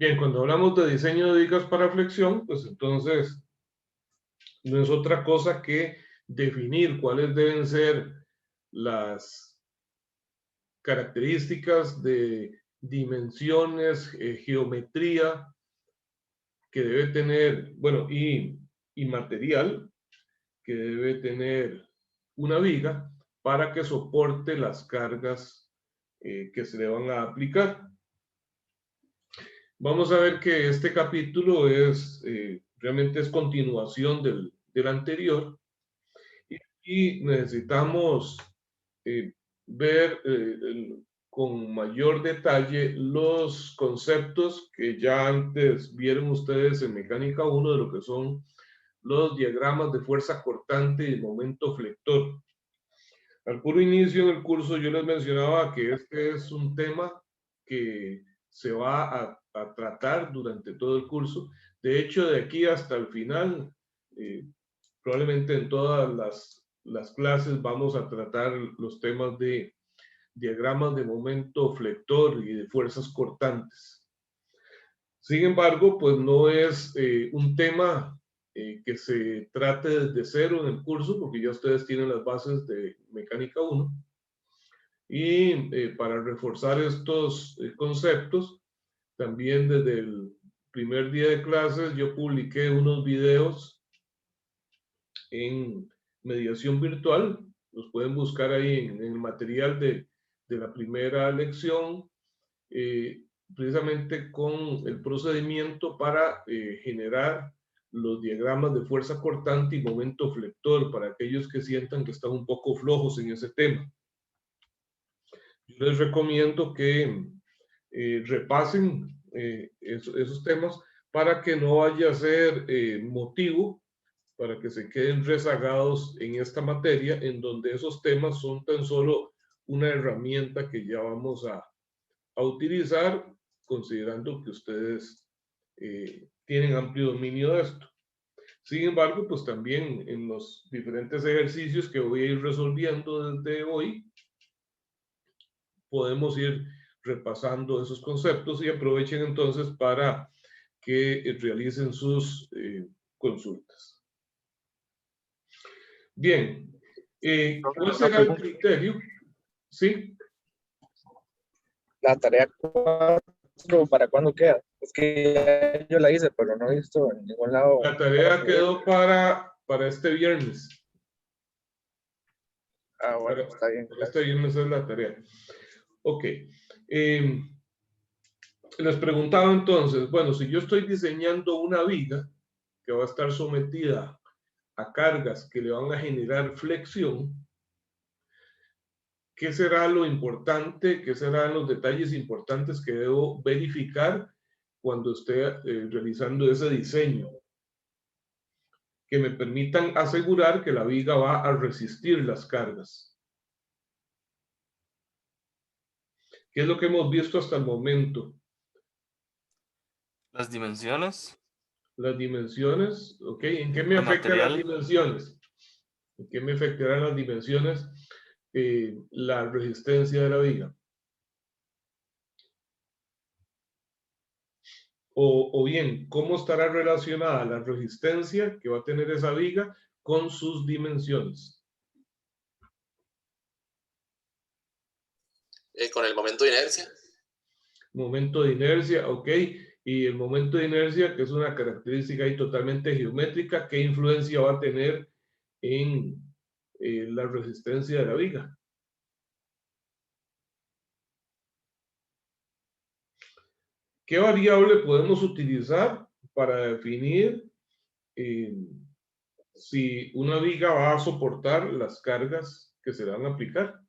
Bien, cuando hablamos de diseño de vigas para flexión, pues entonces no es otra cosa que definir cuáles deben ser las características de dimensiones, geometría que debe tener, bueno, y material que debe tener una viga para que soporte las cargas que se le van a aplicar. Vamos a ver que este capítulo es realmente es continuación del anterior y necesitamos ver con mayor detalle los conceptos que ya antes vieron ustedes en Mecánica 1 de lo que son los diagramas de fuerza cortante y momento flector. Al puro inicio en el curso yo les mencionaba que este es un tema que se va a tratar durante todo el curso. De hecho, de aquí hasta el final, probablemente en todas las clases vamos a tratar los temas de diagramas de momento flector y de fuerzas cortantes. Sin embargo, pues no es un tema que se trate desde cero en el curso, porque ya ustedes tienen las bases de Mecánica 1. Y para reforzar estos conceptos, también desde el primer día de clases yo publiqué unos videos en mediación virtual. Los pueden buscar ahí en el material de la primera lección, precisamente con el procedimiento para generar los diagramas de fuerza cortante y momento flector para aquellos que sientan que están un poco flojos en ese tema. Yo les recomiendo que repasen esos temas para que no vaya a ser motivo para que se queden rezagados en esta materia, en donde esos temas son tan solo una herramienta que ya vamos a utilizar, considerando que ustedes tienen amplio dominio de esto. Sin embargo, pues también en los diferentes ejercicios que voy a ir resolviendo desde hoy, podemos ir repasando esos conceptos y aprovechen entonces para que realicen sus consultas. Bien, ¿cuál será el criterio? ¿Sí? La tarea 4, ¿para cuándo queda? Es que yo la hice, pero no he visto en ningún lado. La tarea quedó para este viernes. Ah, bueno, está bien. Para este viernes es la tarea. Ok. Les preguntaba entonces, bueno, si yo estoy diseñando una viga que va a estar sometida a cargas que le van a generar flexión, ¿qué será lo importante? ¿Qué serán los detalles importantes que debo verificar cuando esté realizando ese diseño? Que me permitan asegurar que la viga va a resistir las cargas. ¿Qué es lo que hemos visto hasta el momento? Las dimensiones. Las dimensiones, ¿ok? ¿En qué me afectan las dimensiones? ¿En qué me afectarán las dimensiones? La resistencia de la viga. O bien, ¿cómo estará relacionada la resistencia que va a tener esa viga con sus dimensiones? Con el momento de inercia. Momento de inercia, ok. Y el momento de inercia, que es una característica ahí totalmente geométrica, ¿qué influencia va a tener en la resistencia de la viga? ¿Qué variable podemos utilizar para definir si una viga va a soportar las cargas que se le van a aplicar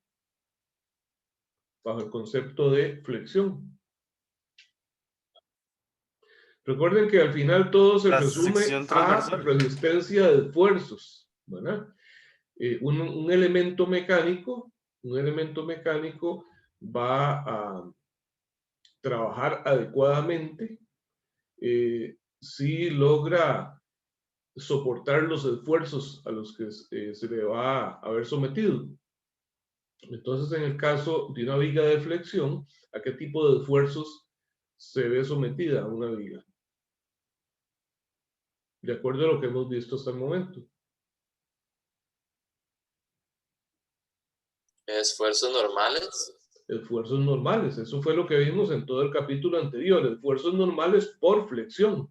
bajo el concepto de flexión? Recuerden que al final todo se resume a resistencia de esfuerzos, ¿verdad? Un elemento mecánico va a trabajar adecuadamente si logra soportar los esfuerzos a los que se le va a haber sometido. Entonces, en el caso de una viga de flexión, ¿a qué tipo de esfuerzos se ve sometida a una viga. De acuerdo a lo que hemos visto hasta el momento. Esfuerzos normales. Esfuerzos normales, eso fue lo que vimos en todo el capítulo anterior, esfuerzos normales por flexión.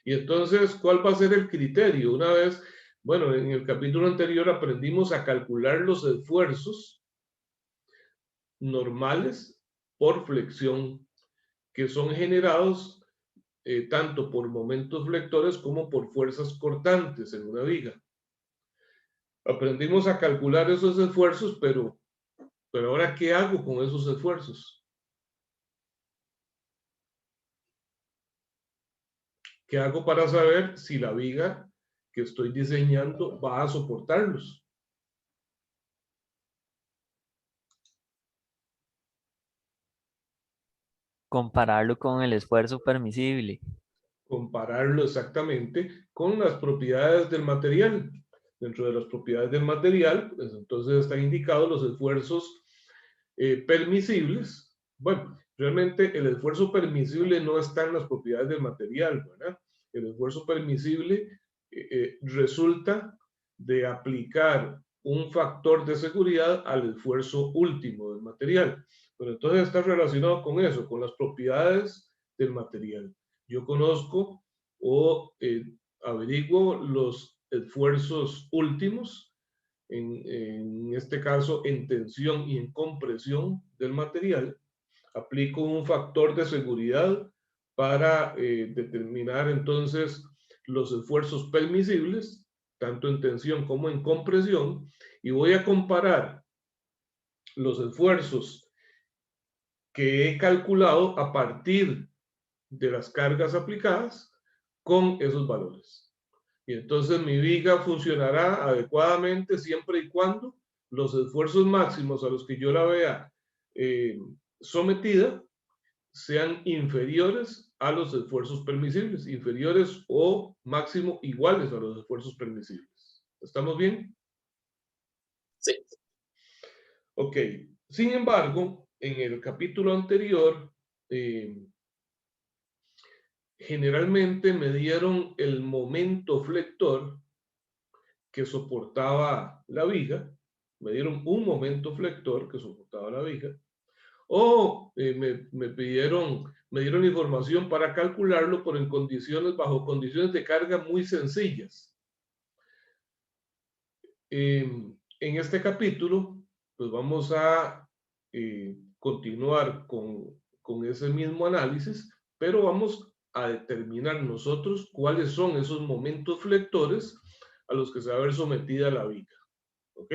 Y entonces, ¿cuál va a ser el criterio? Una vez, bueno, en el capítulo anterior aprendimos a calcular los esfuerzos normales por flexión, que son generados tanto por momentos flectores como por fuerzas cortantes en una viga. Aprendimos a calcular esos esfuerzos, pero ahora, ¿qué hago con esos esfuerzos? ¿Qué hago para saber si la viga que estoy diseñando va a soportarlos? Compararlo con el esfuerzo permisible. Compararlo exactamente con las propiedades del material. Dentro de las propiedades del material, pues entonces están indicados los esfuerzos permisibles. Bueno, realmente el esfuerzo permisible no está en las propiedades del material, ¿verdad? El esfuerzo permisible resulta de aplicar un factor de seguridad al esfuerzo último del material. Pero entonces está relacionado con eso, con las propiedades del material. Yo conozco o averiguo los esfuerzos últimos, en este caso en tensión y en compresión del material, aplico un factor de seguridad para determinar entonces los esfuerzos permisibles, tanto en tensión como en compresión, y voy a comparar los esfuerzos que he calculado a partir de las cargas aplicadas con esos valores. Y entonces mi viga funcionará adecuadamente siempre y cuando los esfuerzos máximos a los que yo la vea sometida sean inferiores a los esfuerzos permisibles, inferiores o máximo iguales a los esfuerzos permisibles. ¿Estamos bien? Sí. Ok. Sin embargo, en el capítulo anterior, generalmente me dieron el momento flector que soportaba la viga, me dieron un momento flector que soportaba la viga, o me dieron información para calcularlo, pero bajo condiciones de carga muy sencillas. En este capítulo, pues vamos a continuar con ese mismo análisis, pero vamos a determinar nosotros cuáles son esos momentos flectores a los que se va a ver sometida la viga. ¿Ok?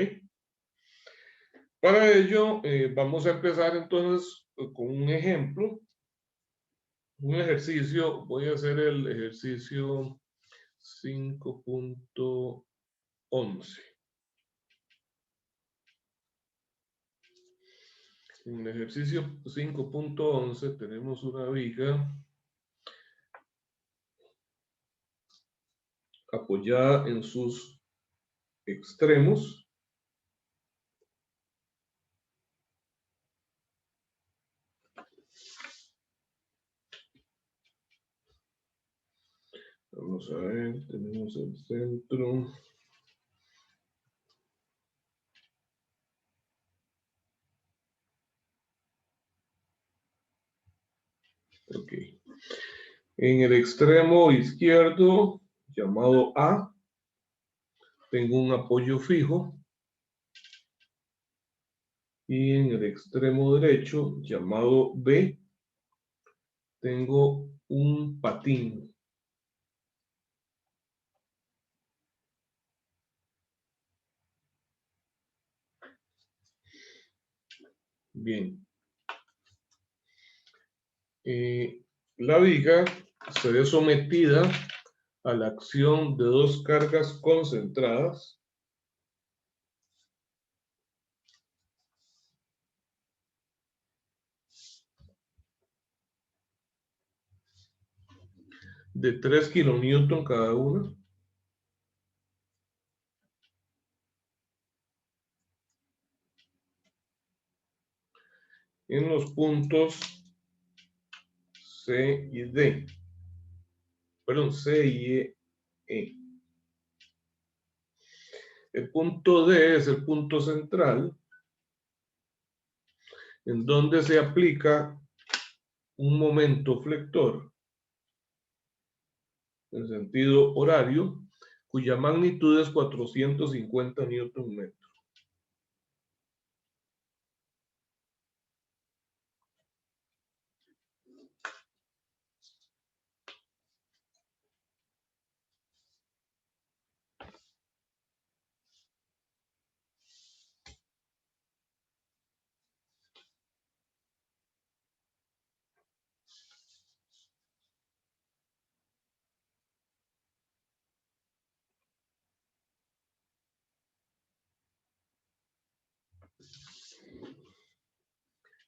Para ello, vamos a empezar entonces con un ejemplo, un ejercicio. Voy a hacer el ejercicio 5.11. En el ejercicio 5.11 tenemos una viga apoyada en sus extremos. Vamos a ver, tenemos el centro. Ok. En el extremo izquierdo, llamado A, tengo un apoyo fijo. Y en el extremo derecho, llamado B, tengo un patín. Bien. La viga se ve sometida a la acción de dos cargas concentradas de 3 kilonewton cada una. En los puntos C y D. Perdón, C y E. El punto D es el punto central, en donde se aplica un momento flector en sentido horario, cuya magnitud es 450 newton metros.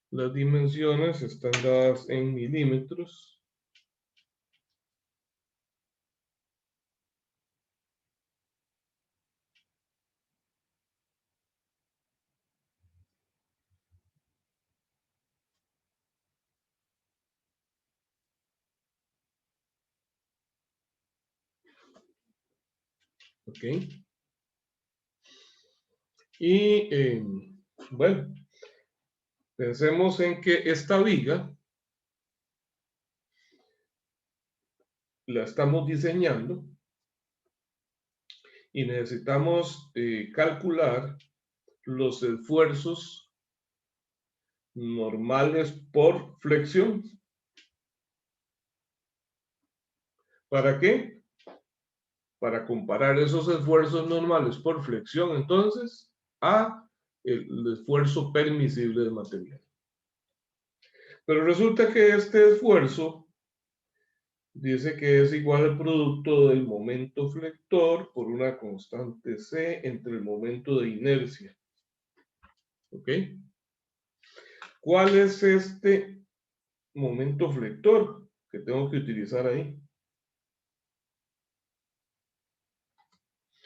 Las dimensiones están dadas en milímetros. ¿Ok? Y bueno, pensemos en que esta viga la estamos diseñando y necesitamos calcular los esfuerzos normales por flexión. ¿Para qué? Para comparar esos esfuerzos normales por flexión, entonces, a el esfuerzo permisible del material. Pero resulta que este esfuerzo dice que es igual al producto del momento flector por una constante C entre el momento de inercia. ¿Ok? ¿Cuál es este momento flector que tengo que utilizar ahí?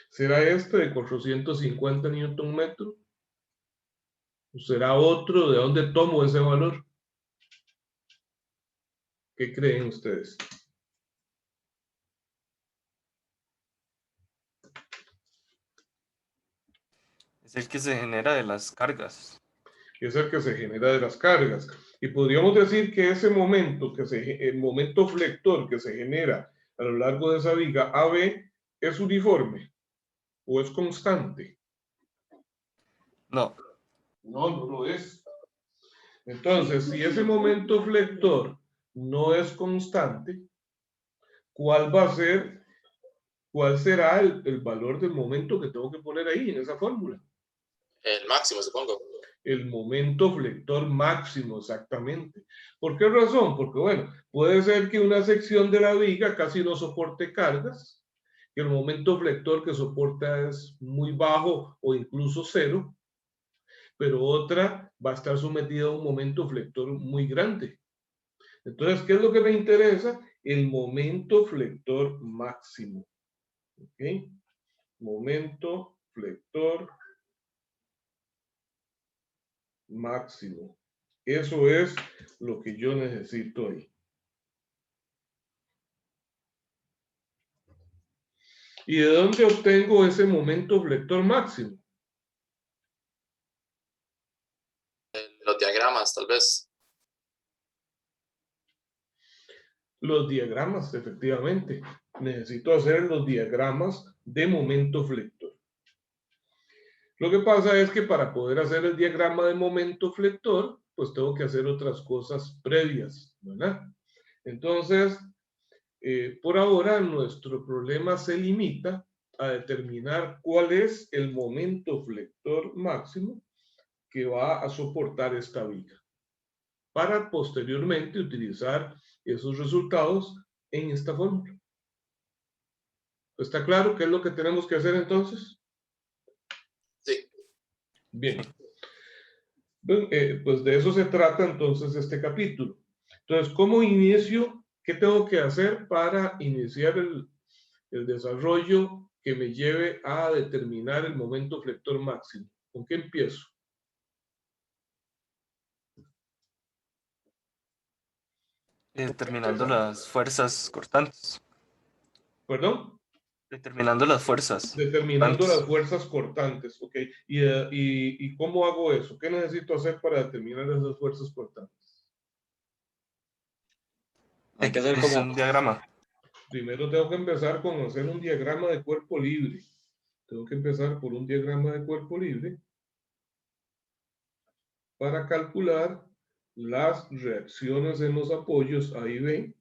¿Será este de 450 newton metro? ¿O será otro? ¿De dónde tomo ese valor? ¿Qué creen ustedes? Es el que se genera de las cargas. Es el que se genera de las cargas. Y podríamos decir que ese momento, el momento flector que se genera a lo largo de esa viga AB es uniforme o es constante. No, No, no lo es. Entonces, si ese momento flector no es constante, ¿cuál va a ser, cuál será el valor del momento que tengo que poner ahí en esa fórmula? El máximo, supongo. El momento flector máximo, exactamente. ¿Por qué razón? Porque, bueno, puede ser que una sección de la viga casi no soporte cargas, que el momento flector que soporta es muy bajo o incluso cero, pero otra va a estar sometida a un momento flector muy grande. Entonces, ¿qué es lo que me interesa? El momento flector máximo. ¿Ok? Momento flector máximo. Eso es lo que yo necesito ahí. ¿Y de dónde obtengo ese momento flector máximo? Los diagramas, tal vez. Los diagramas, efectivamente. Necesito hacer los diagramas de momento flector. Lo que pasa es que para poder hacer el diagrama de momento flector, pues tengo que hacer otras cosas previas, ¿verdad? Entonces, por ahora nuestro problema se limita a determinar cuál es el momento flector máximo que va a soportar esta viga, para posteriormente utilizar esos resultados en esta fórmula. ¿Está claro qué es lo que tenemos que hacer entonces? Sí. Bien. Pues de eso se trata entonces este capítulo. Entonces, ¿cómo inicio? ¿Qué tengo que hacer para iniciar el desarrollo que me lleve a determinar el momento flector máximo? ¿Con qué empiezo? Determinando las fuerzas cortantes. ¿Perdón? Determinando las fuerzas. Determinando las cortantes. fuerzas cortantes, ¿ok? ¿Y cómo hago eso? ¿Qué necesito hacer para determinar esas fuerzas cortantes? Hay que hacer Es como un diagrama. Primero tengo que empezar con hacer un diagrama de cuerpo libre. Tengo que empezar por un diagrama de cuerpo libre para calcular las reacciones en los apoyos A y B.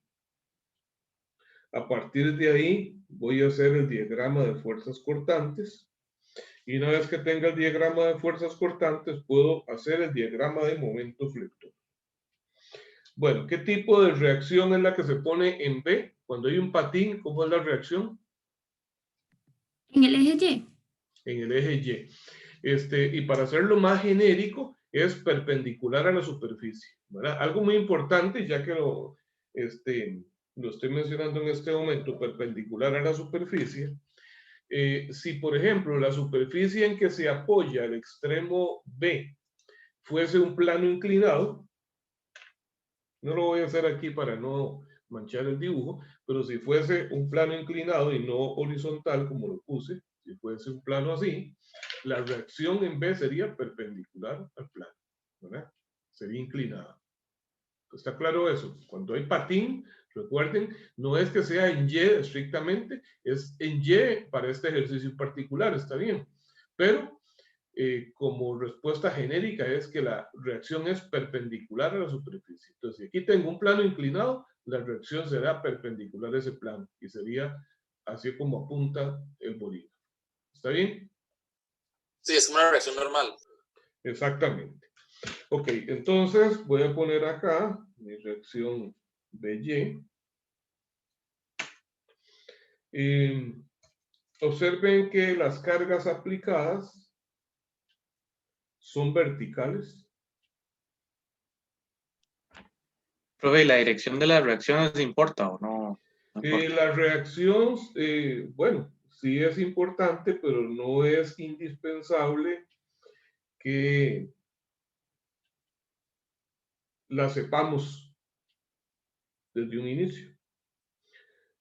A partir de ahí voy a hacer el diagrama de fuerzas cortantes. Y una vez que tenga el diagrama de fuerzas cortantes, puedo hacer el diagrama de momento flector. Bueno, ¿qué tipo de reacción es la que se pone en B? Cuando hay un patín, ¿cómo es la reacción? En el eje Y. En el eje Y. Y para hacerlo más genérico, es perpendicular a la superficie, ¿verdad? Algo muy importante, ya que lo estoy mencionando en este momento, perpendicular a la superficie. Si, por ejemplo, la superficie en que se apoya el extremo B fuese un plano inclinado, no lo voy a hacer aquí para no manchar el dibujo, pero si fuese un plano inclinado y no horizontal, como lo puse, si fuese un plano así, la reacción en B sería perpendicular al plano, ¿verdad? Sería inclinada. ¿Está claro eso? Cuando hay patín, recuerden, no es que sea en Y estrictamente, es en Y para este ejercicio en particular, está bien. Pero como respuesta genérica es que la reacción es perpendicular a la superficie. Entonces, si aquí tengo un plano inclinado, la reacción será perpendicular a ese plano y sería así como apunta el bolígrafo. ¿Está bien? Sí, es una reacción normal. Exactamente. Ok, entonces voy a poner acá mi reacción BY. Observen que las cargas aplicadas son verticales. profe, ¿la dirección de las reacciones importa o no? No importa. La reacción, bueno, sí es importante, pero no es indispensable que la sepamos desde un inicio.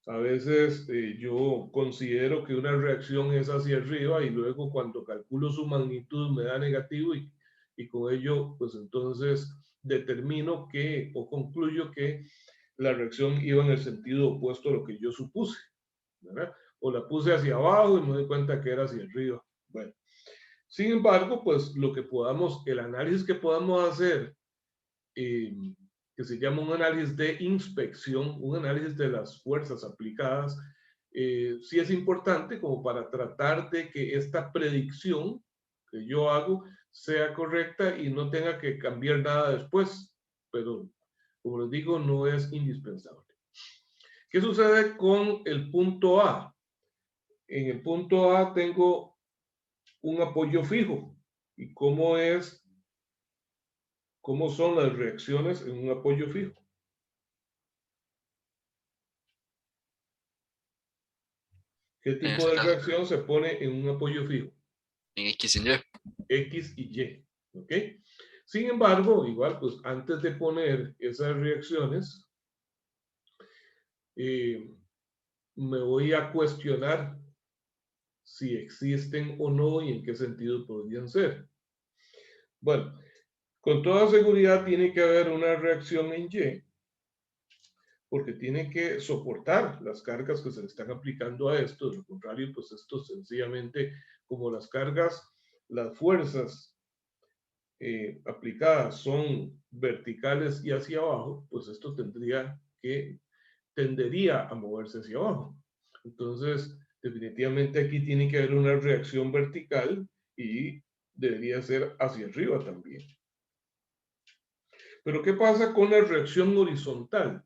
A veces yo considero que una reacción es hacia arriba y luego cuando calculo su magnitud me da negativo y con ello pues entonces determino que o concluyo que la reacción iba en el sentido opuesto a lo que yo supuse, ¿verdad? O la puse hacia abajo y me doy cuenta que era hacia arriba. Bueno, sin embargo, pues lo que podamos, el análisis que podamos hacer que se llama un análisis de inspección, un análisis de las fuerzas aplicadas, sí es importante como para tratar de que esta predicción que yo hago sea correcta y no tenga que cambiar nada después, pero como les digo, no es indispensable. ¿Qué sucede con el punto A? En el punto A tengo un apoyo fijo. ¿Y cómo son las reacciones en un apoyo fijo? ¿Qué tipo de reacción se pone en un apoyo fijo? En X y Y. X y Y, ¿ok? Sin embargo, igual, pues antes de poner esas reacciones, me voy a cuestionar si existen o no y en qué sentido podrían ser. Bueno, con toda seguridad tiene que haber una reacción en Y, porque tiene que soportar las cargas que se le están aplicando a esto. De lo contrario, pues esto sencillamente, como las cargas, las fuerzas aplicadas son verticales y hacia abajo, pues esto tendería a moverse hacia abajo. Entonces, definitivamente aquí tiene que haber una reacción vertical y debería ser hacia arriba también. Pero ¿qué pasa con la reacción horizontal?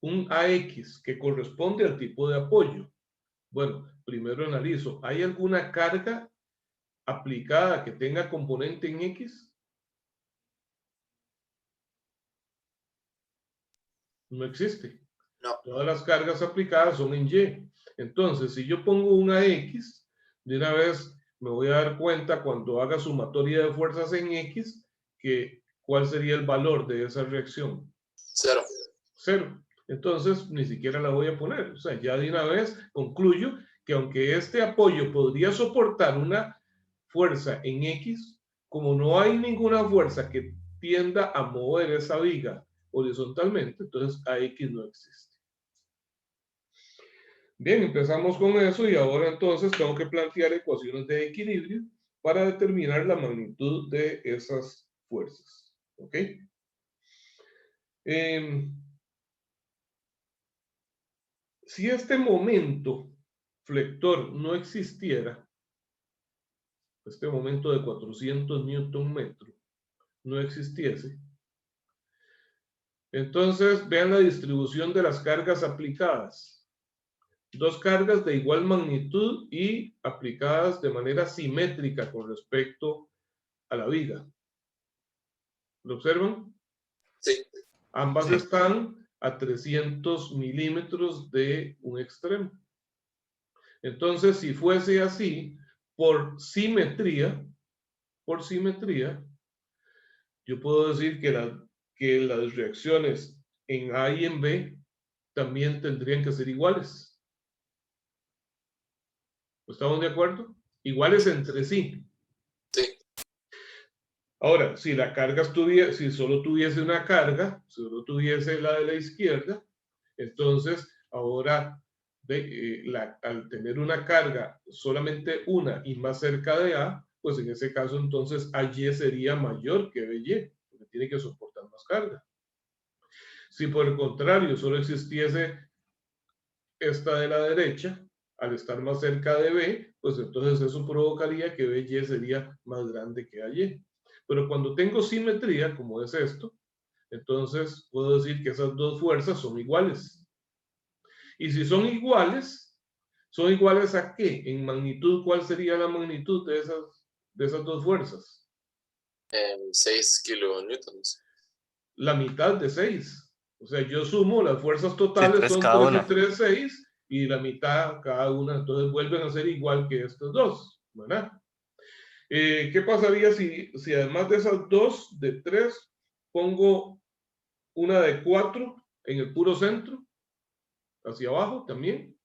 Un AX que corresponde al tipo de apoyo. Bueno, primero analizo, ¿hay alguna carga aplicada que tenga componente en X? No existe. No. Todas las cargas aplicadas son en Y. Entonces, si yo pongo una X, de una vez me voy a dar cuenta cuando haga sumatoria de fuerzas en X, que cuál sería el valor de esa reacción. 0. 0. Entonces, ni siquiera la voy a poner. O sea, ya de una vez concluyo que aunque este apoyo podría soportar una fuerza en X, como no hay ninguna fuerza que tienda a mover esa viga horizontalmente, entonces a X no existe. Bien, empezamos con eso y ahora entonces tengo que plantear ecuaciones de equilibrio para determinar la magnitud de esas fuerzas. ¿Ok? Si este momento flector no existiera, este momento de 400 Newton metro no existiese, entonces vean la distribución de las cargas aplicadas. Dos cargas de igual magnitud y aplicadas de manera simétrica con respecto a la viga. ¿Lo observan? Sí. Ambas Sí. están a 300 milímetros de un extremo. Entonces, si fuese así, por simetría, yo puedo decir que las reacciones en A y en B también tendrían que ser iguales. ¿Estamos de acuerdo? Iguales entre sí. Sí. Ahora, si la carga estuviera, si solo tuviese una carga, solo tuviese la de la izquierda, entonces ahora al tener una carga solamente una y más cerca de A, pues en ese caso entonces AY sería mayor que BY, porque tiene que soportar más carga. Si por el contrario solo existiese esta de la derecha, al estar más cerca de B, pues entonces eso provocaría que BY sería más grande que AY. Pero cuando tengo simetría, como es esto, entonces puedo decir que esas dos fuerzas son iguales. Y si son iguales ¿a qué? En magnitud, ¿cuál sería la magnitud de esas dos fuerzas? 6 kilonewtons. La mitad de 6. O sea, yo sumo, las fuerzas Sí, totales 3 son cada 3 una. y 3, 6, y la mitad cada una, entonces vuelven a ser igual que estos dos, ¿verdad? ¿Qué pasaría si además de esas dos de 3 pongo una de 4 en el puro centro, hacia abajo también?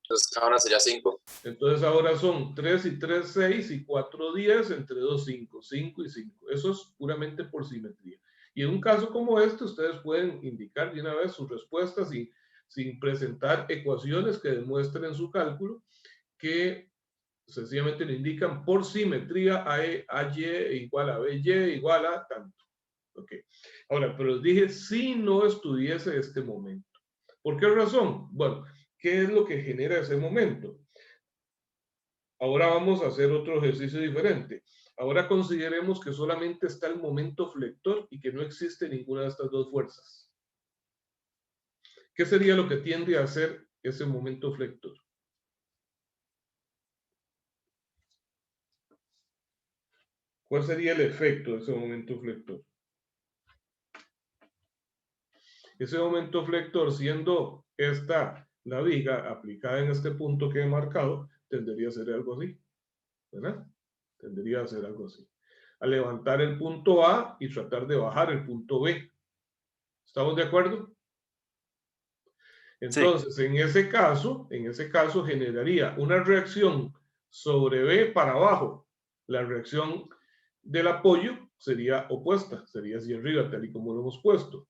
Entonces cada una sería 5. Entonces ahora son 3 y 3, 6 y 4, 10, entre 2, 5, 5 y 5. Eso es puramente por simetría. Y en un caso como este, ustedes pueden indicar de una vez sus respuestas sin presentar ecuaciones que demuestren su cálculo, que sencillamente le indican por simetría AY igual a BY igual a tanto. Ok. Ahora, pero les dije, si no estuviese este momento. ¿Por qué razón? Bueno, ¿qué es lo que genera ese momento? Ahora vamos a hacer otro ejercicio diferente. Ahora consideremos que solamente está el momento flector y que no existe ninguna de estas dos fuerzas. ¿Qué sería lo que tiende a hacer ese momento flector? ¿Cuál sería el efecto de ese momento flector? Ese momento flector, siendo esta la viga aplicada en este punto que he marcado, tendería a ser algo así, ¿verdad? Tendería a ser algo así. A levantar el punto A y tratar de bajar el punto B. ¿Estamos de acuerdo? Entonces, Sí. en ese caso generaría una reacción sobre B para abajo. La reacción del apoyo sería opuesta, sería hacia arriba, tal y como lo hemos puesto.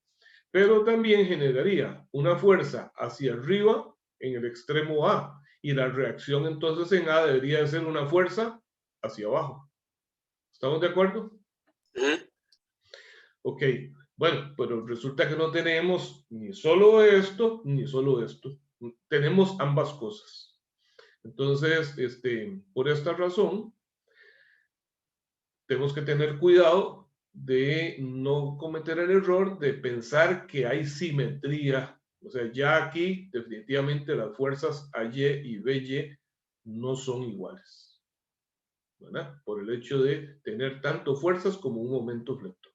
Pero también generaría una fuerza hacia arriba en el extremo A. Y la reacción entonces en A debería de ser una fuerza hacia abajo. ¿Estamos de acuerdo? Ok, bueno, pero resulta que no tenemos ni solo esto, ni solo esto. Tenemos ambas cosas. Entonces, por esta razón, tenemos que tener cuidado de no cometer el error de pensar que hay simetría. O sea, ya aquí definitivamente las fuerzas AY y BY no son iguales, ¿verdad? Por el hecho de tener tanto fuerzas como un momento flector.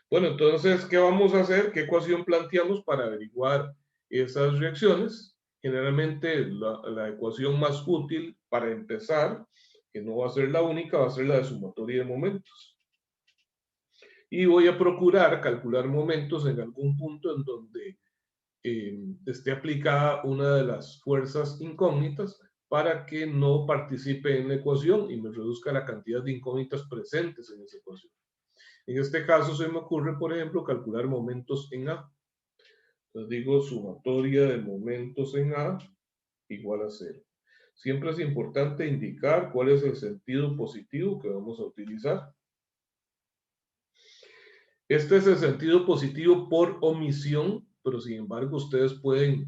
Bueno, entonces, ¿qué vamos a hacer? ¿Qué ecuación planteamos para averiguar esas reacciones? Generalmente la ecuación más útil para empezar, que no va a ser la única, va a ser la de sumatoria de momentos. y voy a procurar calcular momentos en algún punto en donde esté aplicada una de las fuerzas incógnitas para que no participe en la ecuación y me reduzca la cantidad de incógnitas presentes en esa ecuación. En este caso se me ocurre, por ejemplo, calcular momentos en A. Entonces digo sumatoria de momentos en A igual a 0. Siempre es importante indicar cuál es el sentido positivo que vamos a utilizar. Este es el sentido positivo por omisión, pero sin embargo ustedes pueden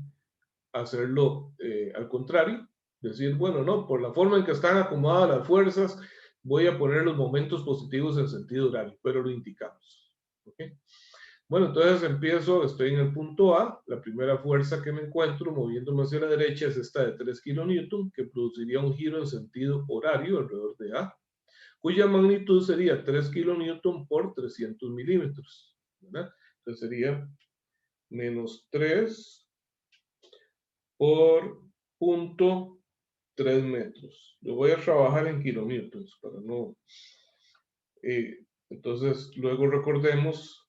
hacerlo al contrario. Decir, bueno, no, por la forma en que están acomodadas las fuerzas, voy a poner los momentos positivos en sentido horario, pero lo indicamos. ¿Okay? Bueno, entonces empiezo, estoy en el punto A, la primera fuerza que me encuentro moviéndome hacia la derecha es esta de 3 kN, que produciría un giro en sentido horario alrededor de A, cuya magnitud sería 3 kN por 300 milímetros, ¿verdad? Entonces sería menos 3 por punto 3 metros. Lo voy a trabajar en kilonewtons para no... entonces, luego recordemos...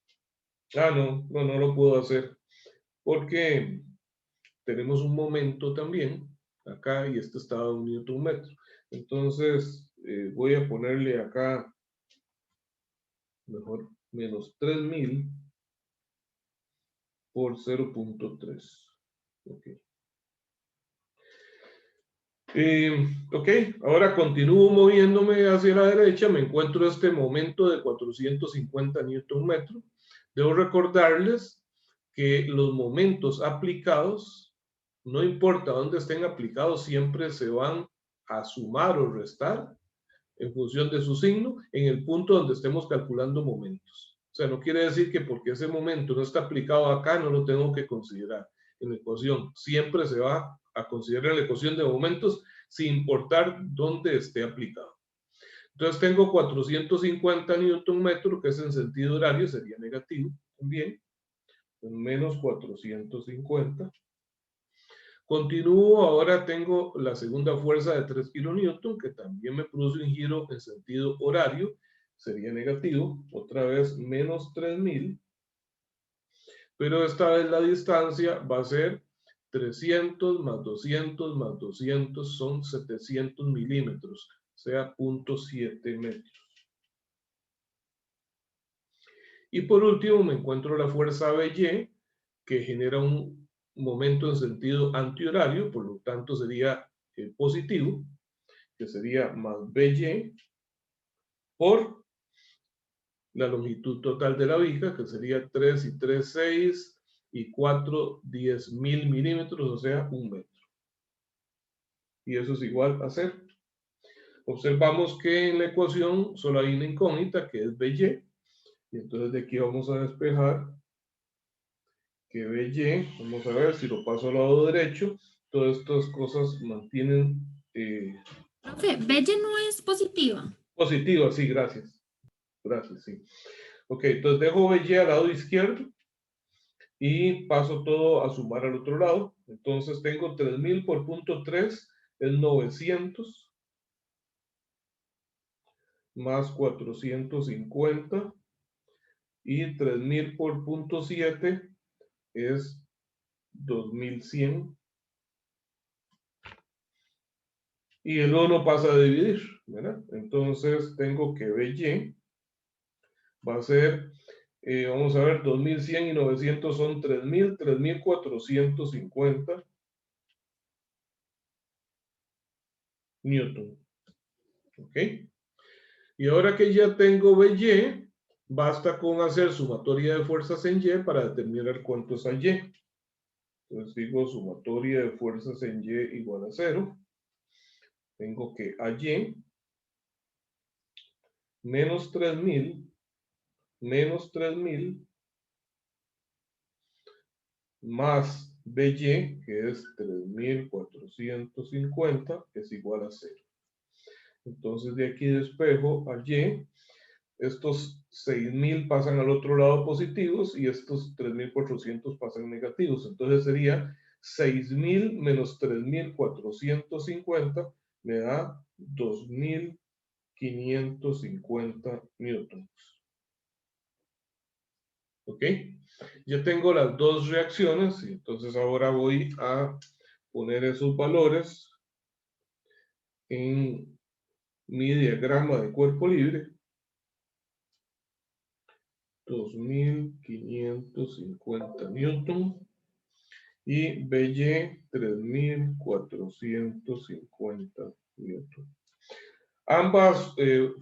no lo puedo hacer porque tenemos un momento también acá y este está a 1 newton metro. Entonces, voy a ponerle acá mejor menos 3000 por 0.3. Ok. Ok, ahora continúo moviéndome hacia la derecha, me encuentro este momento de 450 newton metro. Debo recordarles que los momentos aplicados, no importa dónde estén aplicados, siempre se van a sumar o restar en función de su signo en el punto donde estemos calculando momentos. O sea, no quiere decir que porque ese momento no está aplicado acá, no lo tengo que considerar en la ecuación. Siempre se va a considerar la ecuación de momentos sin importar dónde esté aplicado. Entonces tengo 450 newton metro, que es en sentido horario, sería negativo también, menos 450. Continúo, ahora tengo la segunda fuerza de 3 kN, que también me produce un giro en sentido horario, sería negativo, otra vez menos 3000, pero esta vez la distancia va a ser 300 más 200 más 200 son 700 milímetros, o sea, 0.7 metros. Y por último me encuentro la fuerza BY, que genera un momento en sentido antihorario, por lo tanto sería positivo, que sería más BY por la longitud total de la viga, que sería 3 y 3, 6 y 4, 10.000 milímetros, o sea, 1 metro. Y eso es igual a 0. Observamos que en la ecuación solo hay una incógnita, que es BY, y entonces de aquí vamos a despejar que BY, vamos a ver si lo paso al lado derecho, todas estas cosas mantienen... Profe, Belle no es positiva. Positiva, sí, gracias. Gracias, sí. Ok, entonces dejo BY al lado izquierdo y paso todo a sumar al otro lado. Entonces tengo 3000 por punto 3 es 900 más 450 y 3000 por punto 7 es 2100. Y el 1 pasa a dividir, ¿verdad? Entonces tengo que BY va a ser, vamos a ver, 2100 y 900 son 3000, 3450 newton. ¿Ok? Y ahora que ya tengo BY, basta con hacer sumatoria de fuerzas en Y para determinar cuánto es a Y. Entonces digo sumatoria de fuerzas en Y igual a 0. Tengo que AY menos 3000 más BY, que es 3450, es igual a 0. Entonces de aquí despejo a Y. Estos 6000 pasan al otro lado positivos y estos 3400 pasan negativos. Entonces sería 6000 menos 3450 me da 2550 newtons. ¿Ok? Ya tengo las dos reacciones y entonces ahora voy a poner esos valores en mi diagrama de cuerpo libre. 2550 newton y BY 3450 newton. Ambas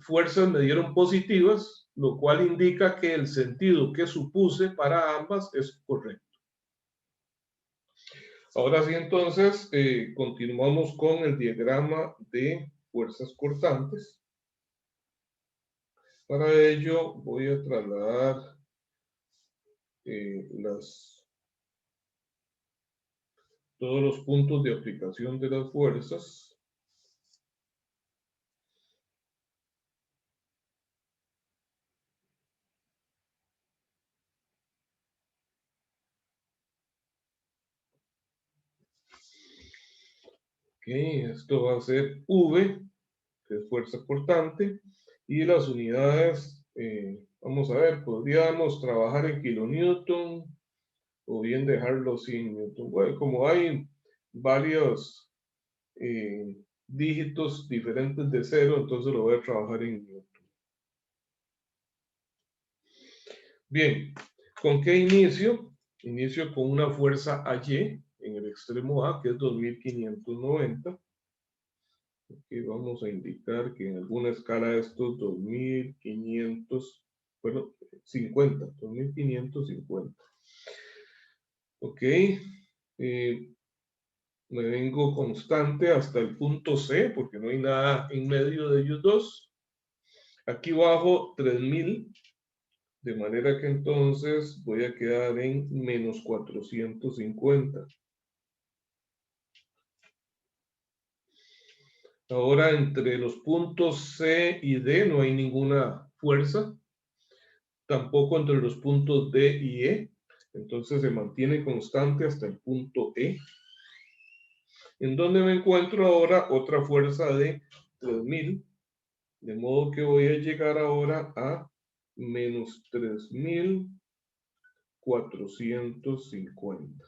fuerzas me dieron positivas, lo cual indica que el sentido que supuse para ambas es correcto. Ahora sí, entonces, continuamos con el diagrama de fuerzas cortantes. Para ello voy a trasladar todos los puntos de aplicación de las fuerzas. Ok, esto va a ser V, que es fuerza cortante, y las unidades, vamos a ver, podríamos trabajar en kilonewton o bien dejarlo sin newton. Bueno, como hay varios dígitos diferentes de cero, entonces lo voy a trabajar en newton. Bien, ¿con qué inicio? Inicio con una fuerza AY en el extremo A, que es 2590. Aquí vamos a indicar que en alguna escala estos 2500, bueno, 2550. Ok, me vengo constante hasta el punto C, porque no hay nada en medio de ellos dos. Aquí bajo 3000, de manera que entonces voy a quedar en menos 450. Ahora entre los puntos C y D no hay ninguna fuerza, tampoco entre los puntos D y E, entonces se mantiene constante hasta el punto E, en donde me encuentro ahora otra fuerza de 3000, de modo que voy a llegar ahora a menos 3450.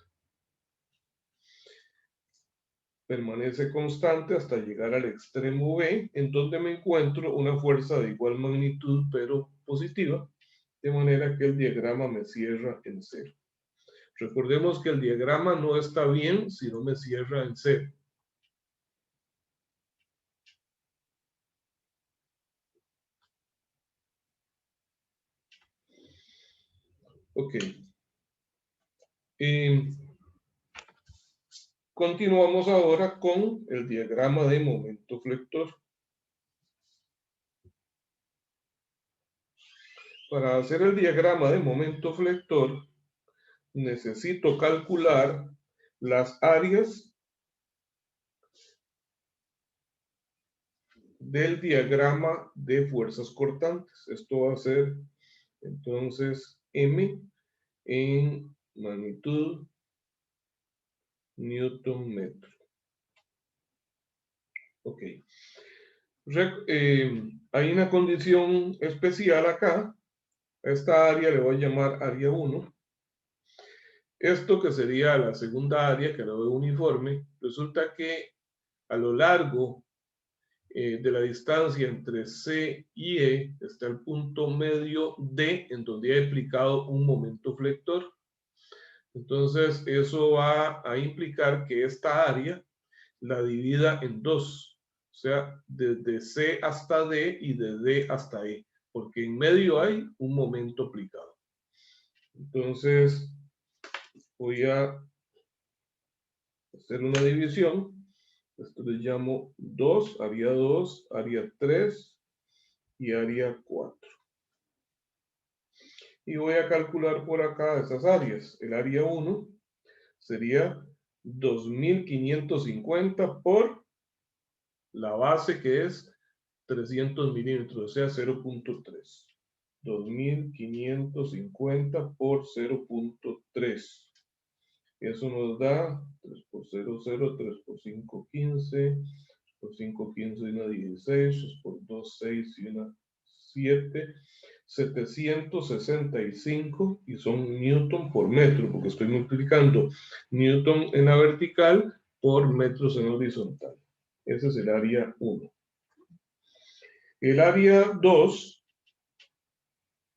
Permanece constante hasta llegar al extremo B, en donde me encuentro una fuerza de igual magnitud pero positiva, de manera que el diagrama me cierra en cero. Recordemos que el diagrama no está bien si no me cierra en cero. Ok. Continuamos ahora con el diagrama de momento flector. Para hacer el diagrama de momento flector, necesito calcular las áreas del diagrama de fuerzas cortantes. Esto va a ser entonces M en magnitud newton metro. Ok. Hay una condición especial acá. A esta área le voy a llamar área 1. Esto que sería la segunda área, que lo veo uniforme, resulta que a lo largo de la distancia entre C y E está el punto medio D, en donde he aplicado un momento flector. Entonces, eso va a implicar que esta área la divida en dos, o sea, desde C hasta D y de D hasta E, porque en medio hay un momento aplicado. Entonces, voy a hacer una división. Esto le llamo 2, área 2, área 3 y área 4. Y voy a calcular por acá esas áreas. El área 1 sería 2550 por la base, que es 300 milímetros, o sea, 0.3. 2550 por 0.3. Eso nos da 3 por 0, 0, 3 por 5, 15, por 5, 15 y una 16, 3 por 2, 6 y una 7, 765 y son newton por metro, porque estoy multiplicando newton en la vertical por metros en horizontal. Ese es el área 1. El área 2,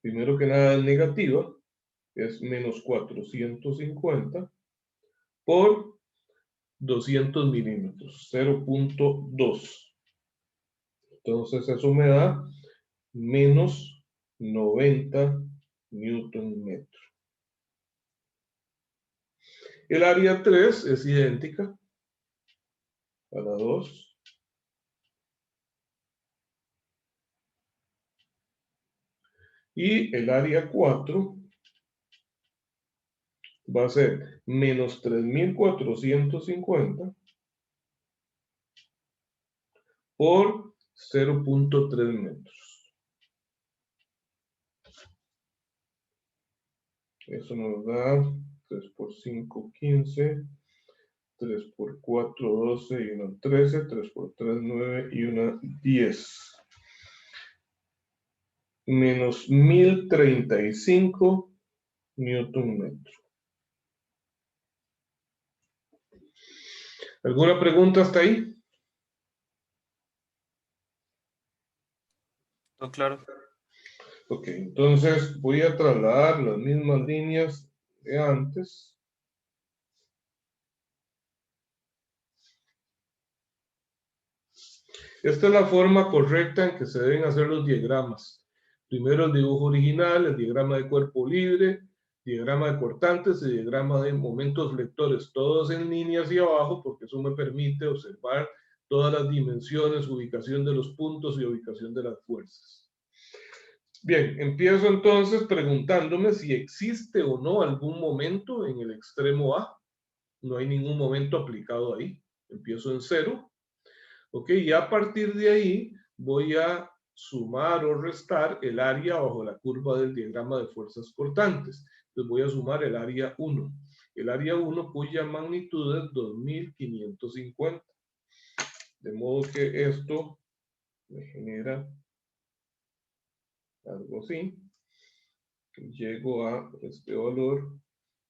primero que nada es negativa, es menos 450 por 200 milímetros, 0.2. Entonces eso me da menos 90 newton metro. El área 3 es idéntica a la 2. Y el área 4 va a ser menos 3.450 por 0.3 metros. Eso nos da 3 por 5, 15, 3 por 4, 12 y 1, 13, 3 por 3, 9 y 1, 10. Menos 1035 newton metro. ¿Alguna pregunta hasta ahí? Todo claro. Ok, entonces voy a trasladar las mismas líneas de antes. Esta es la forma correcta en que se deben hacer los diagramas. Primero el dibujo original, el diagrama de cuerpo libre, diagrama de cortantes y diagrama de momentos lectores, todos en línea hacia abajo, porque eso me permite observar todas las dimensiones, ubicación de los puntos y ubicación de las fuerzas. Bien, empiezo entonces preguntándome si existe o no algún momento en el extremo A. No hay ningún momento aplicado ahí. Empiezo en 0. Ok, y a partir de ahí voy a sumar o restar el área bajo la curva del diagrama de fuerzas cortantes. Entonces voy a sumar el área 1. El área 1 cuya magnitud es 2550. De modo que esto me genera algo así. Llego a este valor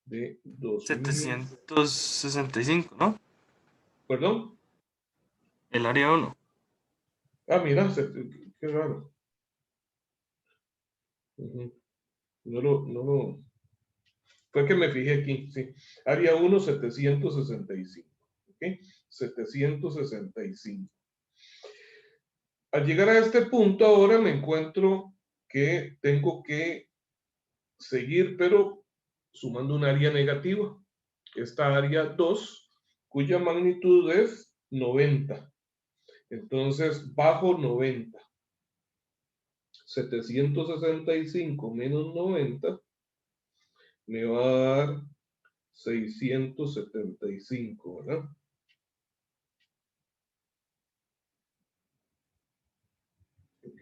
de 765, ¿no? ¿Perdón? El área 1. Ah, mira, qué raro. No, fue que me fijé aquí, sí. Área 1, 765. ¿Ok? 765. Al llegar a este punto ahora me encuentro que tengo que seguir, pero sumando un área negativa. Esta área 2, cuya magnitud es 90. Entonces, bajo 90. 765 menos 90 me va a dar 675, ¿verdad? ¿Ok?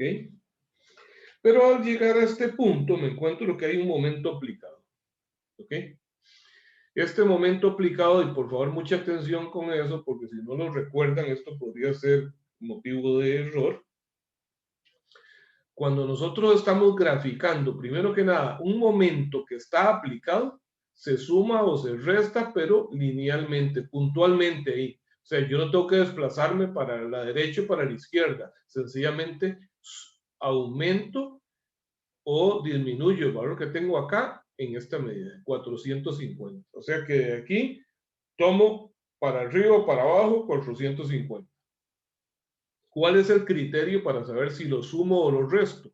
Pero al llegar a este punto me encuentro que hay un momento aplicado. ¿Ok? Este momento aplicado, y por favor mucha atención con eso, porque si no lo recuerdan, esto podría ser motivo de error. Cuando nosotros estamos graficando, primero que nada, un momento que está aplicado, se suma o se resta, pero linealmente, puntualmente ahí. O sea, yo no tengo que desplazarme para la derecha o para la izquierda. Sencillamente aumento o disminuyo el valor que tengo acá en esta medida, 450. O sea que de aquí tomo para arriba o para abajo 450. ¿Cuál es el criterio para saber si lo sumo o lo resto?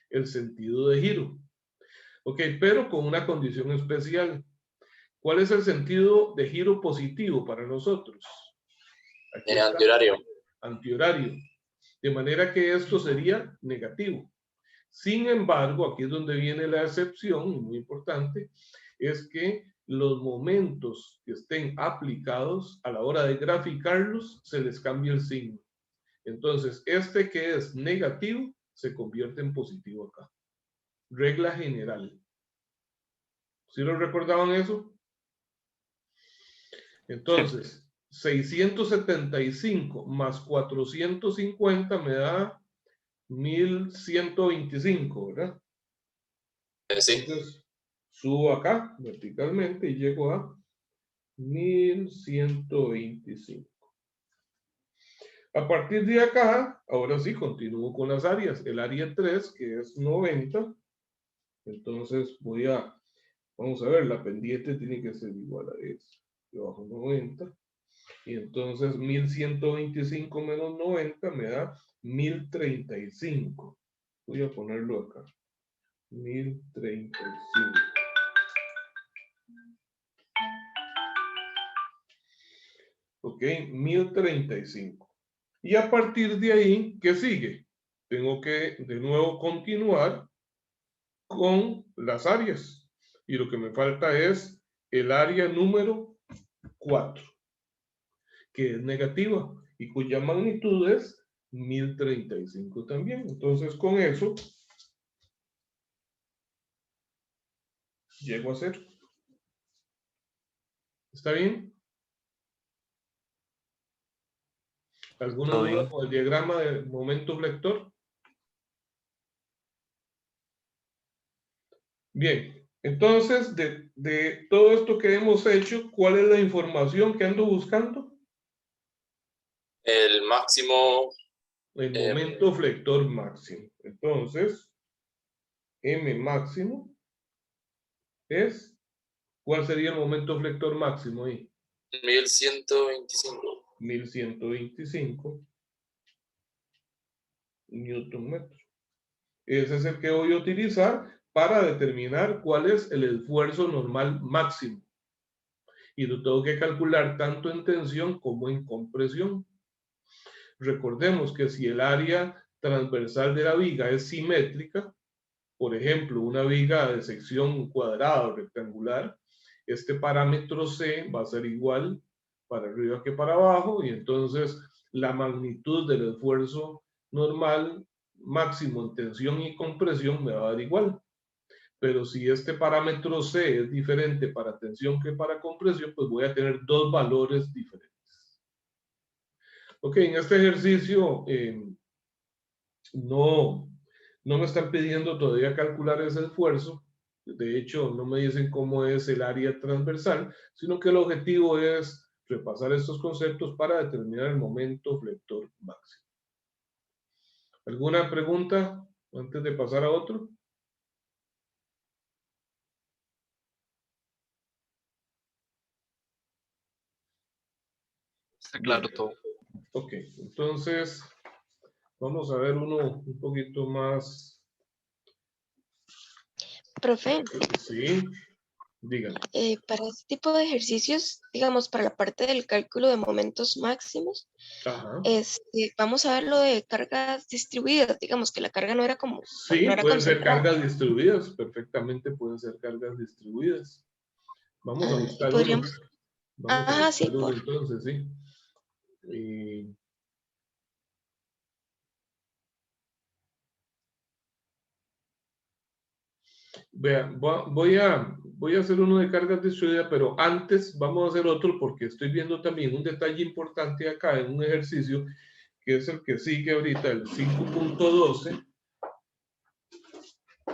El sentido de giro. Ok, pero con una condición especial. ¿Cuál es el sentido de giro positivo para nosotros? Aquí está. Antihorario. Antihorario. De manera que esto sería negativo. Sin embargo, aquí es donde viene la excepción, muy importante, es que los momentos que estén aplicados a la hora de graficarlos, se les cambia el signo. Entonces, este que es negativo, se convierte en positivo acá. Regla general. ¿Sí lo recordaban eso? Entonces, 675 más 450 me da 1125, ¿verdad? Sí, Entonces, subo acá verticalmente y llego a 1125. A partir de acá, ahora sí, continúo con las áreas. El área 3, que es 90. Entonces vamos a ver, la pendiente tiene que ser igual a eso. Debajo 90. Y entonces 1125 menos 90 me da 1035. Voy a ponerlo acá. 1035. Ok, 1035. Y a partir de ahí, ¿qué sigue? Tengo que de nuevo continuar con las áreas. Y lo que me falta es el área número 4, que es negativa y cuya magnitud es 1035 también. Entonces, con eso, llego a 0. ¿Está bien? ¿Alguna Todo duda bien. con el diagrama de momento flector? Bien, entonces, de todo esto que hemos hecho, ¿cuál es la información que ando buscando? el máximo, El eh, momento flector máximo. Entonces, M máximo es, ¿cuál sería el momento flector máximo ahí? 1125. 1125 newton metro. Ese es el que voy a utilizar para determinar cuál es el esfuerzo normal máximo. Y lo tengo que calcular tanto en tensión como en compresión. Recordemos que si el área transversal de la viga es simétrica, por ejemplo, una viga de sección cuadrada o rectangular, este parámetro C va a ser igual para arriba que para abajo y entonces la magnitud del esfuerzo normal máximo en tensión y compresión me va a dar igual. Pero si este parámetro C es diferente para tensión que para compresión, pues voy a tener dos valores diferentes. Ok, en este ejercicio no, no me están pidiendo todavía calcular ese esfuerzo. De hecho, no me dicen cómo es el área transversal, sino que el objetivo es repasar estos conceptos para determinar el momento flector máximo. ¿Alguna pregunta antes de pasar a otro? Está claro todo. Ok, entonces vamos a ver uno un poquito más. Profe, Sí, díganme. para este tipo de ejercicios, digamos, para la parte del cálculo de momentos máximos, Ajá. vamos a ver lo de cargas distribuidas, digamos que la carga no era como, Sí, no era pueden ser concentrada. cargas distribuidas, perfectamente pueden ser cargas distribuidas. Vamos a Y buscar uno. podríamos, Vamos a ajá, sí, buscar uno entonces, sí. Vean, voy a hacer uno de cargas distribuidas, pero antes vamos a hacer otro porque estoy viendo también un detalle importante acá en un ejercicio que es el que sigue ahorita, el 5.12,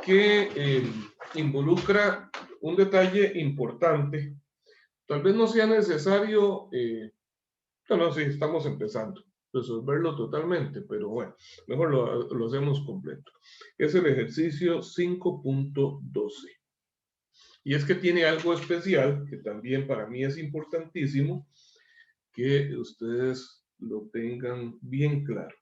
que involucra un detalle importante. Tal vez no sea necesario, no, sí, estamos empezando, resolverlo totalmente, pero bueno, mejor lo hacemos completo. Es el ejercicio 5.12. Y es que tiene algo especial que también para mí es importantísimo que ustedes lo tengan bien claro.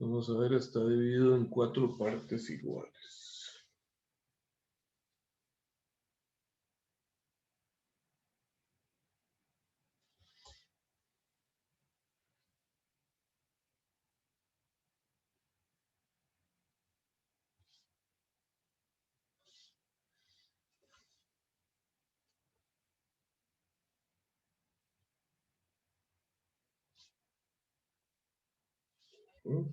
Vamos a ver, está dividido en 4 partes iguales. ¿Mm?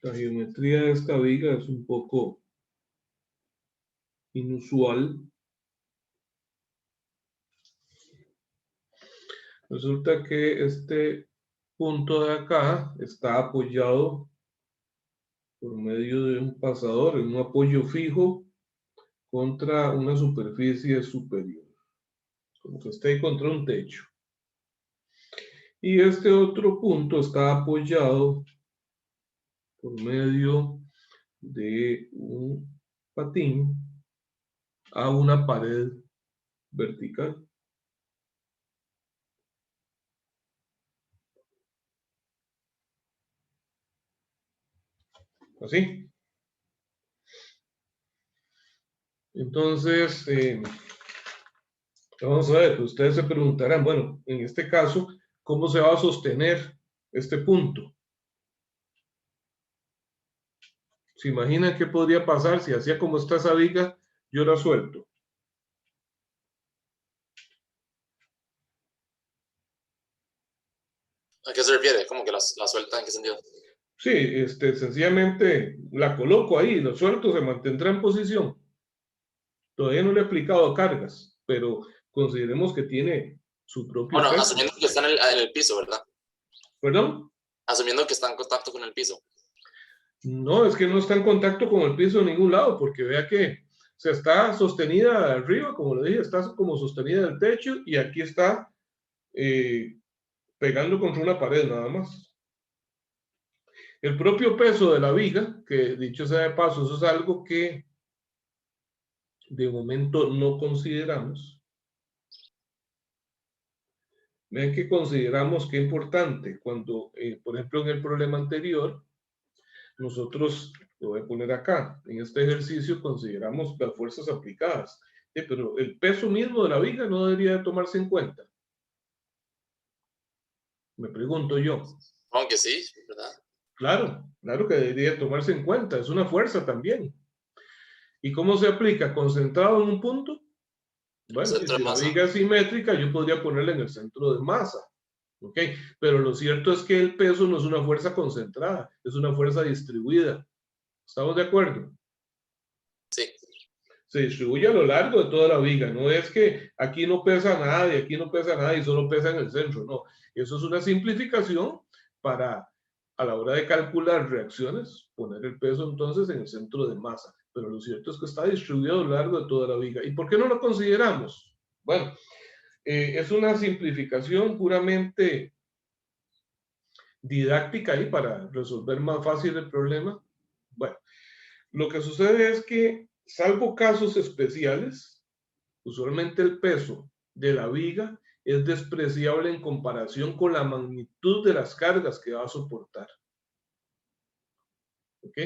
La geometría de esta viga es un poco inusual. Resulta que este punto de acá está apoyado por medio de un pasador, en un apoyo fijo contra una superficie superior, como que está ahí contra un techo. Y este otro punto está apoyado por medio de un patín a una pared vertical. Así. Entonces, vamos a ver, ustedes se preguntarán, bueno, en este caso, ¿cómo se va a sostener este punto? ¿Se imaginan qué podría pasar si hacía como está esa viga, yo la suelto? ¿A qué se refiere? ¿Cómo que la suelta? ¿En qué sentido? Sí, sencillamente la coloco ahí, lo suelto, se mantendrá en posición. Todavía no le he aplicado cargas, pero consideremos que tiene su propio Bueno, peso. asumiendo que está en el piso, ¿verdad? ¿Perdón? Asumiendo que está en contacto con el piso. No, es que no está en contacto con el piso de ningún lado, porque vea que se está sostenida arriba, como le dije, está como sostenida del techo y aquí está pegando contra una pared nada más. El propio peso de la viga, que dicho sea de paso, eso es algo que de momento no consideramos. Ven que consideramos que es importante cuando, por ejemplo, en el problema anterior, nosotros, lo voy a poner acá, en este ejercicio consideramos las fuerzas aplicadas, pero el peso mismo de la viga no debería de tomarse en cuenta. Me pregunto yo. Aunque sí, ¿verdad? Claro, claro que debería tomarse en cuenta, es una fuerza también. ¿Y cómo se aplica? ¿Concentrado en un punto? Bueno, y Centro si de la masa. viga es simétrica, yo podría ponerla en el centro de masa. ¿Ok? Pero lo cierto es que el peso no es una fuerza concentrada, es una fuerza distribuida. ¿Estamos de acuerdo? Sí. Se distribuye a lo largo de toda la viga. No es que aquí no pesa nada y aquí no pesa nada y solo pesa en el centro. No, eso es una simplificación para, a la hora de calcular reacciones, poner el peso entonces en el centro de masa. Pero lo cierto es que está distribuido a lo largo de toda la viga. ¿Y por qué no lo consideramos? Bueno, es una simplificación puramente didáctica ahí para resolver más fácil el problema. Bueno, lo que sucede es que, salvo casos especiales, usualmente el peso de la viga es despreciable en comparación con la magnitud de las cargas que va a soportar. ¿Ok?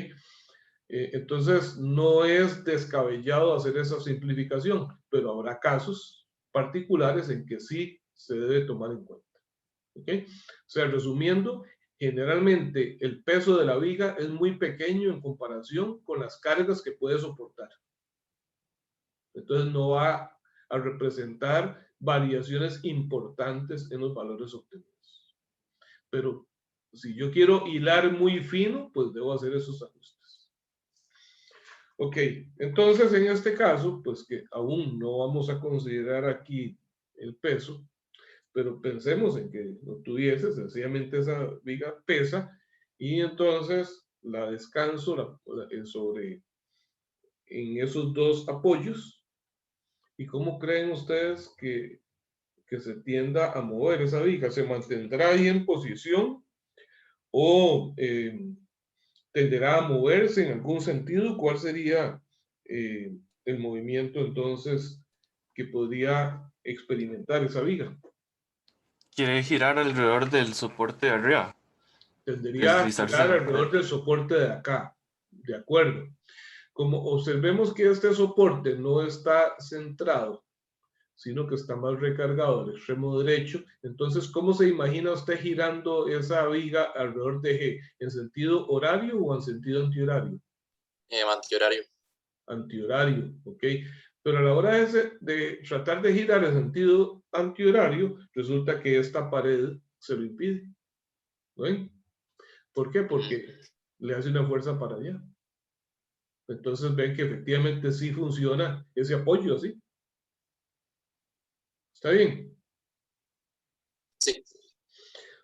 Entonces, no es descabellado hacer esa simplificación, pero habrá casos particulares en que sí se debe tomar en cuenta. ¿Ok? O sea, resumiendo, generalmente el peso de la viga es muy pequeño en comparación con las cargas que puede soportar. Entonces, no va a representar variaciones importantes en los valores obtenidos. Pero si yo quiero hilar muy fino, pues debo hacer esos ajustes. Ok, entonces en este caso, pues que aún no vamos a considerar aquí el peso, pero pensemos en que no tuviese, sencillamente esa viga pesa, y entonces la descanso sobre en esos dos apoyos. ¿Y cómo creen ustedes que se tienda a mover esa viga? ¿Se mantendrá ahí en posición o tenderá a moverse en algún sentido? ¿Cuál sería el movimiento entonces que podría experimentar esa viga? Quiere girar alrededor del soporte de arriba. Tendería a Deslizarse girar en la alrededor pared. del soporte de acá. De acuerdo. Como observemos que este soporte no está centrado, sino que está más recargado al extremo derecho, entonces, ¿cómo se imagina usted girando esa viga alrededor de G? ¿En sentido horario o en sentido antihorario? Antihorario. Antihorario, ¿ok? Pero a la hora de tratar de girar en sentido antihorario, resulta que esta pared se lo impide. ¿No? ¿Por qué? Porque le hace una fuerza para allá. Entonces ven que efectivamente sí funciona ese apoyo, ¿sí? ¿Está bien? Sí.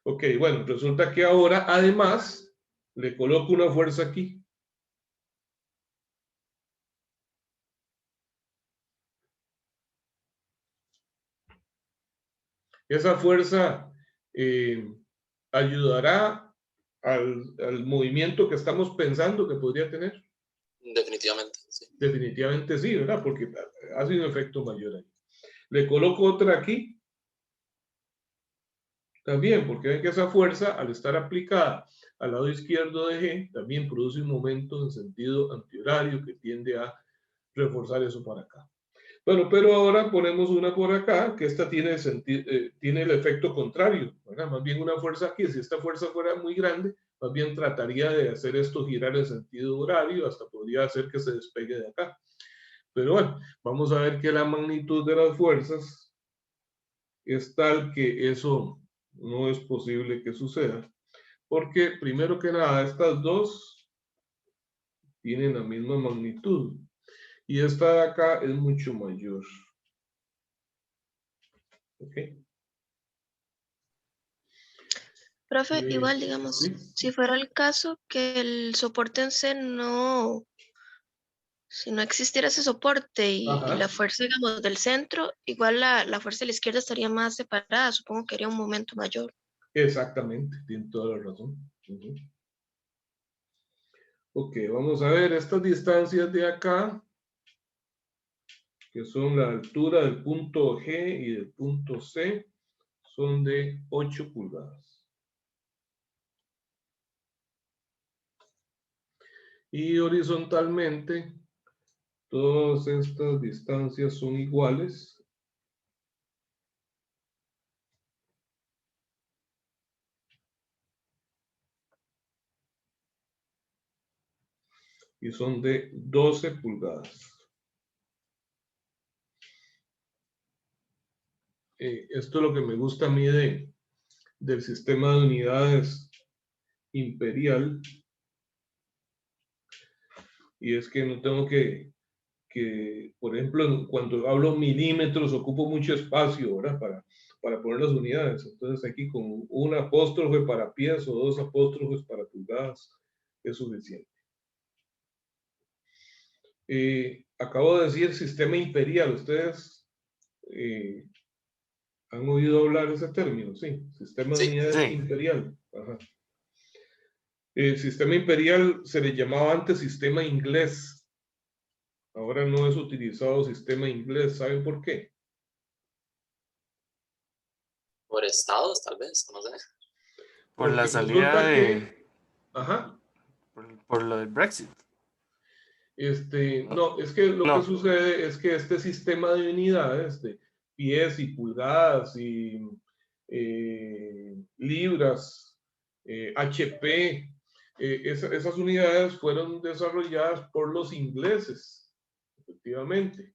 Ok, bueno, resulta que ahora además le coloco una fuerza aquí. Esa fuerza ayudará al movimiento que estamos pensando que podría tener. Definitivamente, sí. Definitivamente sí, ¿verdad? Porque hace un efecto mayor ahí. Le coloco otra aquí. También, porque ven que esa fuerza, al estar aplicada al lado izquierdo de G, también produce un momento en sentido antihorario que tiende a reforzar eso para acá. Bueno, pero ahora ponemos una por acá, que esta tiene, tiene el efecto contrario, ¿verdad? Más bien una fuerza aquí, si esta fuerza fuera muy grande, más bien trataría de hacer esto girar en sentido horario, hasta podría hacer que se despegue de acá. Pero bueno, vamos a ver que la magnitud de las fuerzas es tal que eso no es posible que suceda, porque primero que nada, estas dos tienen la misma magnitud y esta de acá es mucho mayor. ¿Ok? Profe, igual, digamos, ¿Sí? si fuera el caso que el soporte en C no, si no existiera ese soporte y la Ajá, fuerza, digamos, del centro, igual la fuerza de la izquierda estaría más separada, supongo que haría un momento mayor. exactamente, tiene toda la razón. Ujú. Ok, vamos a ver estas distancias de acá, que son la altura del punto G y del punto C, son de 8 pulgadas. Y horizontalmente, todas estas distancias son iguales. Y son de 12 pulgadas. Esto es lo que me gusta a mí del sistema de unidades imperial. Y es que no tengo que, por ejemplo, cuando hablo milímetros, ocupo mucho espacio, ¿verdad? Para poner las unidades. Entonces aquí con un apóstrofe para pies o dos apóstrofes para pulgadas es suficiente. Acabo de decir sistema imperial. ¿Ustedes han oído hablar de ese término? Sí, sistema de Sí. unidades Sí. imperial. Ajá. El sistema imperial se le llamaba antes sistema inglés. Ahora no es utilizado sistema inglés. ¿Saben por qué? Por estados, tal vez, no sé. Por la Porque salida resulta de. que, ajá, Por lo del Brexit. no, es que lo que No. sucede es que este sistema de unidades, de pies y pulgadas y libras, HP, esas unidades fueron desarrolladas por los ingleses, efectivamente.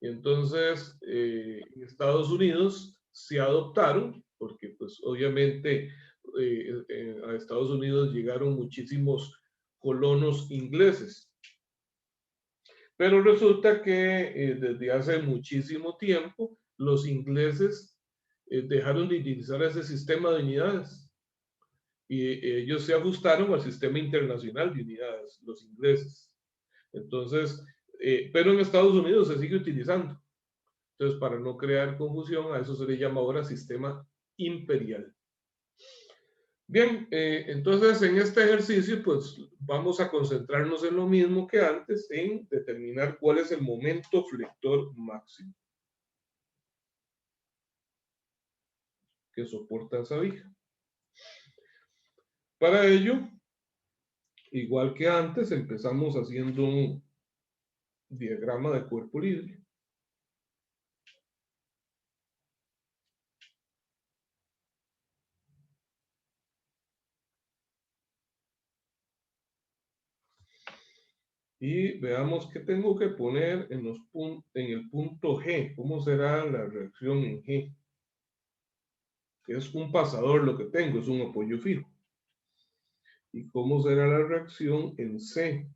Y entonces, en Estados Unidos se adoptaron, porque pues obviamente a Estados Unidos llegaron muchísimos colonos ingleses. Pero resulta que desde hace muchísimo tiempo los ingleses dejaron de utilizar ese sistema de unidades y ellos se ajustaron al sistema internacional de unidades, los ingleses. Entonces, pero en Estados Unidos se sigue utilizando. Entonces, para no crear confusión, a eso se le llama ahora sistema imperial. Bien, entonces en este ejercicio, pues vamos a concentrarnos en lo mismo que antes, en determinar cuál es el momento flector máximo que soporta esa viga. Para ello, igual que antes, empezamos haciendo un diagrama de cuerpo libre. Y veamos qué tengo que poner en el punto G. ¿Cómo será la reacción en G? Es un pasador lo que tengo, es un apoyo fijo. ¿Y cómo será la reacción en C?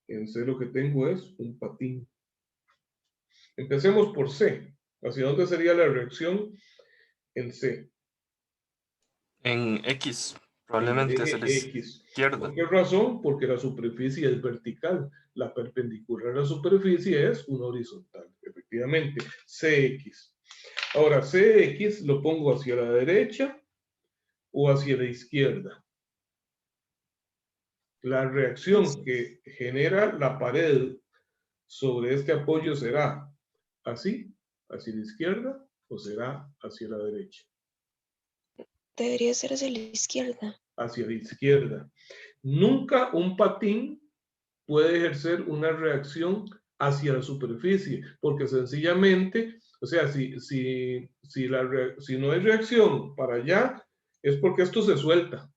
En C lo que tengo es un patín. Empecemos por C. ¿Hacia dónde sería la reacción en C? En X, En probablemente eje hacia la X. izquierda. ¿Por qué razón? Porque la superficie es vertical. La perpendicular a la superficie es una horizontal. Efectivamente, CX. Ahora, CX lo pongo hacia la derecha o hacia la izquierda. La reacción que genera la pared sobre este apoyo será así, hacia la izquierda, o será hacia la derecha. Debería ser hacia la izquierda. Hacia la izquierda. Nunca un patín puede ejercer una reacción hacia la superficie, porque sencillamente, o sea, si no hay reacción para allá, es porque esto se suelta.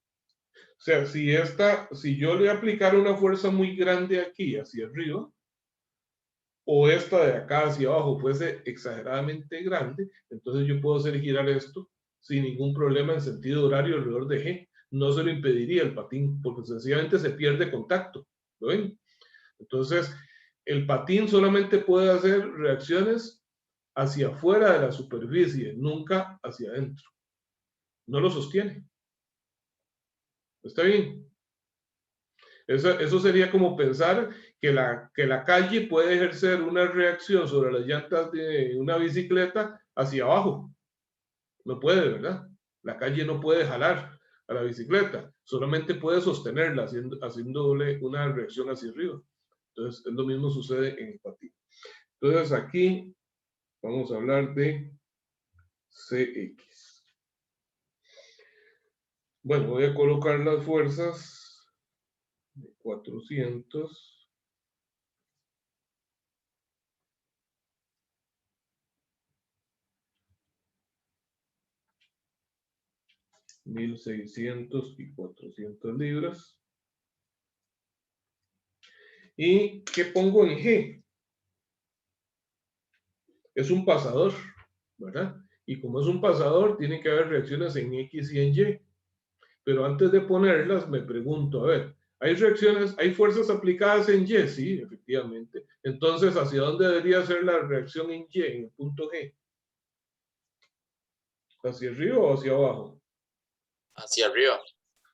O sea, si yo le aplicara una fuerza muy grande aquí hacia arriba, o esta de acá hacia abajo fuese exageradamente grande, entonces yo puedo hacer girar esto sin ningún problema en sentido horario alrededor de G. No se lo impediría el patín, porque sencillamente se pierde contacto. ¿Lo ven? Entonces, el patín solamente puede hacer reacciones hacia afuera de la superficie, nunca hacia adentro. No lo sostiene. ¿Está bien? Eso sería como pensar que la calle puede ejercer una reacción sobre las llantas de una bicicleta hacia abajo. No puede, ¿verdad? La calle no puede jalar a la bicicleta, solamente puede sostenerla haciéndole una reacción hacia arriba. Entonces, es lo mismo sucede en el patín. Entonces, aquí vamos a hablar de CX. Bueno, voy a colocar las fuerzas de 400. 1.600 y 400 libras. ¿Y qué pongo en G? Es un pasador, ¿verdad? Y como es un pasador, tiene que haber reacciones en X y en Y. Pero antes de ponerlas, me pregunto, a ver, ¿hay reacciones, hay fuerzas aplicadas en Y? Sí, efectivamente. Entonces, ¿hacia dónde debería ser la reacción en Y, en el punto G? ¿Hacia arriba o hacia abajo? Hacia arriba.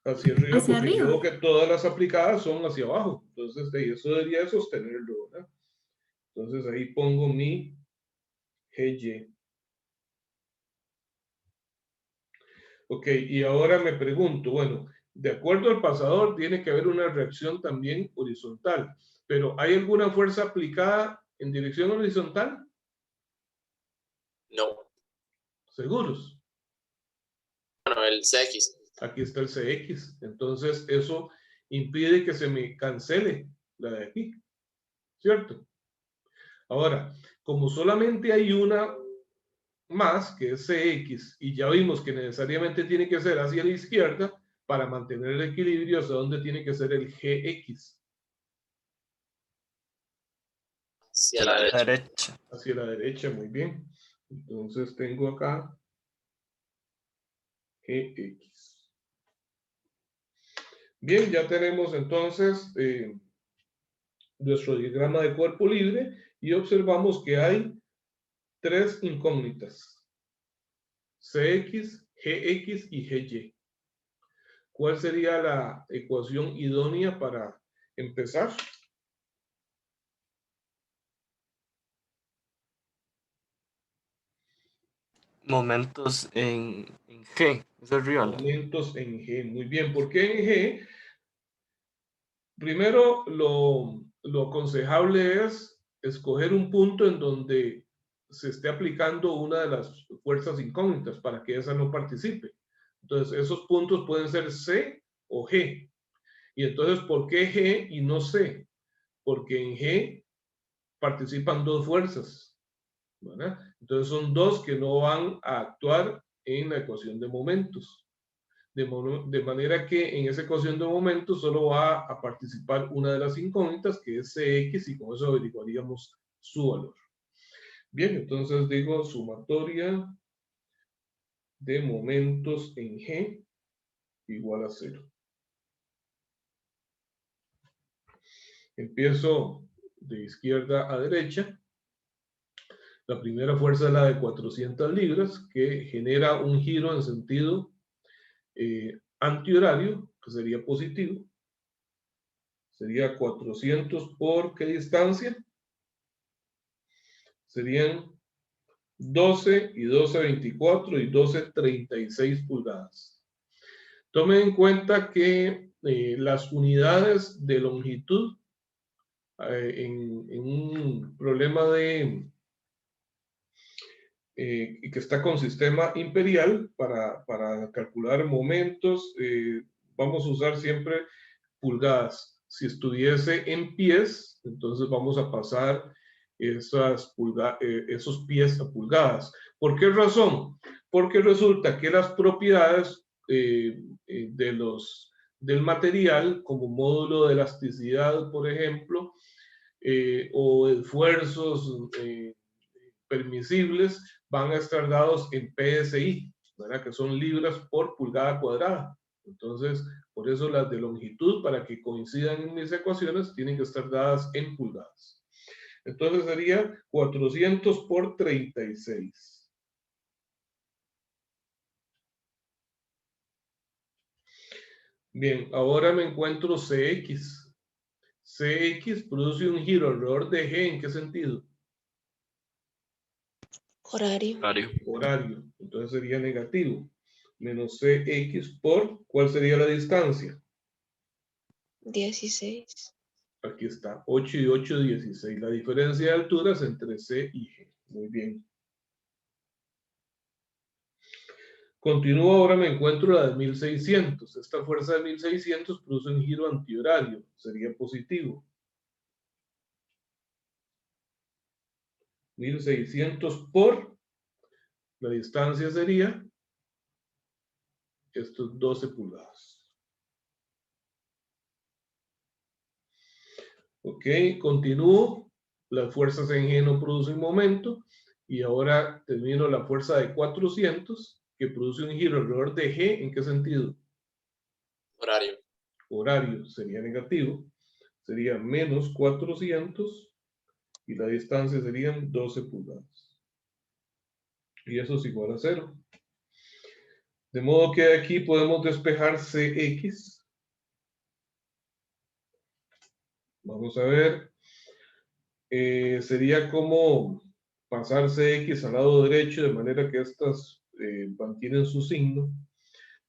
Hacia arriba, Hacia porque yo arriba. veo que todas las aplicadas son hacia abajo. Entonces, eso debería sostenerlo, ¿verdad? Entonces, ahí pongo mi GY. Ok, y ahora me pregunto, bueno, de acuerdo al pasador, tiene que haber una reacción también horizontal, pero ¿hay alguna fuerza aplicada en dirección horizontal? No. ¿Seguros? Bueno, el CX. Aquí está el CX, entonces eso impide que se me cancele la de aquí, ¿cierto? Ahora, como solamente hay una más, que es CX, y ya vimos que necesariamente tiene que ser hacia la izquierda, para mantener el equilibrio, ¿hacia dónde tiene que ser el GX? Hacia la derecha. Derecha. Hacia la derecha, muy bien. Entonces tengo acá GX. Bien, ya tenemos entonces nuestro diagrama de cuerpo libre y observamos que hay tres incógnitas: CX, GX y GY. ¿Cuál sería la ecuación idónea para empezar? Momentos en G. Es arriba. Momentos en G. Muy bien, ¿por qué en G? Primero, lo aconsejable es escoger un punto en donde se esté aplicando una de las fuerzas incógnitas para que esa no participe. Entonces, esos puntos pueden ser C o G. Y entonces, ¿por qué G y no C? Porque en G participan dos fuerzas, ¿verdad? Entonces, son dos que no van a actuar en la ecuación de momentos. De manera que en esa ecuación de momentos solo va a participar una de las incógnitas, que es CX, y con eso averiguaríamos su valor. Bien, entonces digo sumatoria de momentos en G igual a 0. Empiezo de izquierda a derecha. La primera fuerza es la de 400 libras, que genera un giro en sentido antihorario, que sería positivo. Sería 400 por ¿qué distancia? Serían 12 y 12, 24 y 12, 36 pulgadas. Tomen en cuenta que las unidades de longitud en un problema de que está con sistema imperial para calcular momentos, vamos a usar siempre pulgadas. Si estuviese en pies, entonces vamos a pasar esos pies a pulgadas. ¿Por qué razón? Porque resulta que las propiedades del material, como módulo de elasticidad, por ejemplo, o esfuerzos permisibles, van a estar dados en PSI, ¿verdad? Que son libras por pulgada cuadrada. Entonces, por eso las de longitud, para que coincidan en mis ecuaciones, tienen que estar dadas en pulgadas. Entonces sería 400 por 36. Bien, ahora me encuentro CX. CX produce un giro alrededor de G, ¿en qué sentido? Horario. Horario. Entonces sería negativo. Menos CX por, ¿cuál sería la distancia? 16. Aquí está, 8 y 8, 16. La diferencia de alturas entre C y G. Muy bien. Continúo, ahora me encuentro la de 1600. Esta fuerza de 1600 produce un giro antihorario. Sería positivo. 1600 por, la distancia sería, estos 12 pulgadas. Ok, continúo. Las fuerzas en G no producen momento. Y ahora termino la fuerza de 400, que produce un giro alrededor de G. ¿En qué sentido? Horario. Horario sería negativo. Sería menos 400 y la distancia serían 12 pulgadas. Y eso es igual a 0. De modo que aquí podemos despejar CX. Vamos a ver. Sería como pasar CX al lado derecho, de manera que estas mantienen su signo.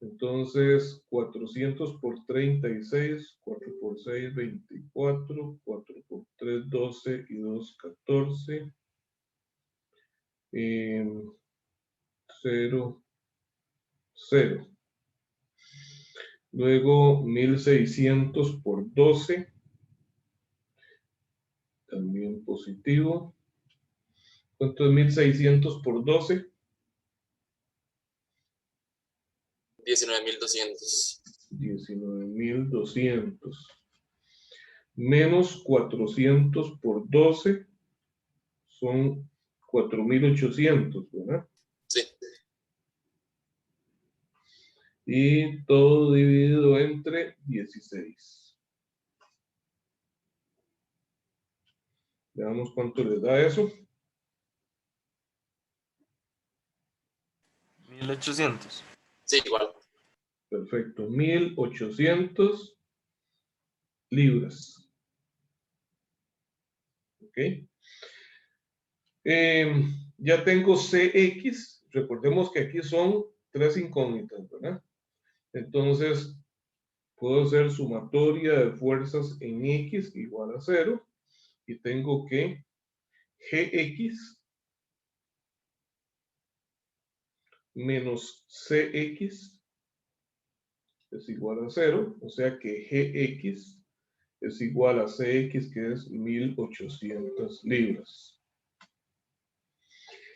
Entonces, 400 por 36, 4 por 6, 24, 4 por 3, 12 y 2, 14. 0, 0. Luego 1600 por 12. También positivo. ¿Cuánto es 1600 por 12? 19.200. 19.200. Menos 400 por 12 son 4.800, ¿verdad? Sí. Y todo dividido entre 16. Veamos cuánto les da eso. 1800. Sí, igual. Perfecto. 1.800 libras. ¿Ok? Ya tengo CX. Recordemos que aquí son 3 incógnitas, ¿verdad? Entonces, puedo hacer sumatoria de fuerzas en X igual a 0. Y tengo que GX menos CX es igual a 0. O sea que GX es igual a CX, que es 1.800 libras.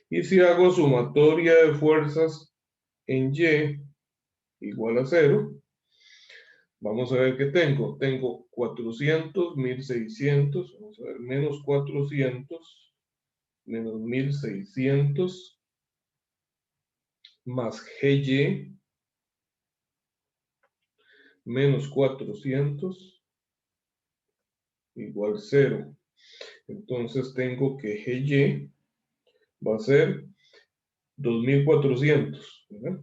Y si hago sumatoria de fuerzas en Y igual a 0, vamos a ver qué tengo. Tengo 400, 1600, vamos a ver, menos 400, menos 1600, más GY, menos 400, igual 0. Entonces tengo que GY va a ser 2400, ¿verdad?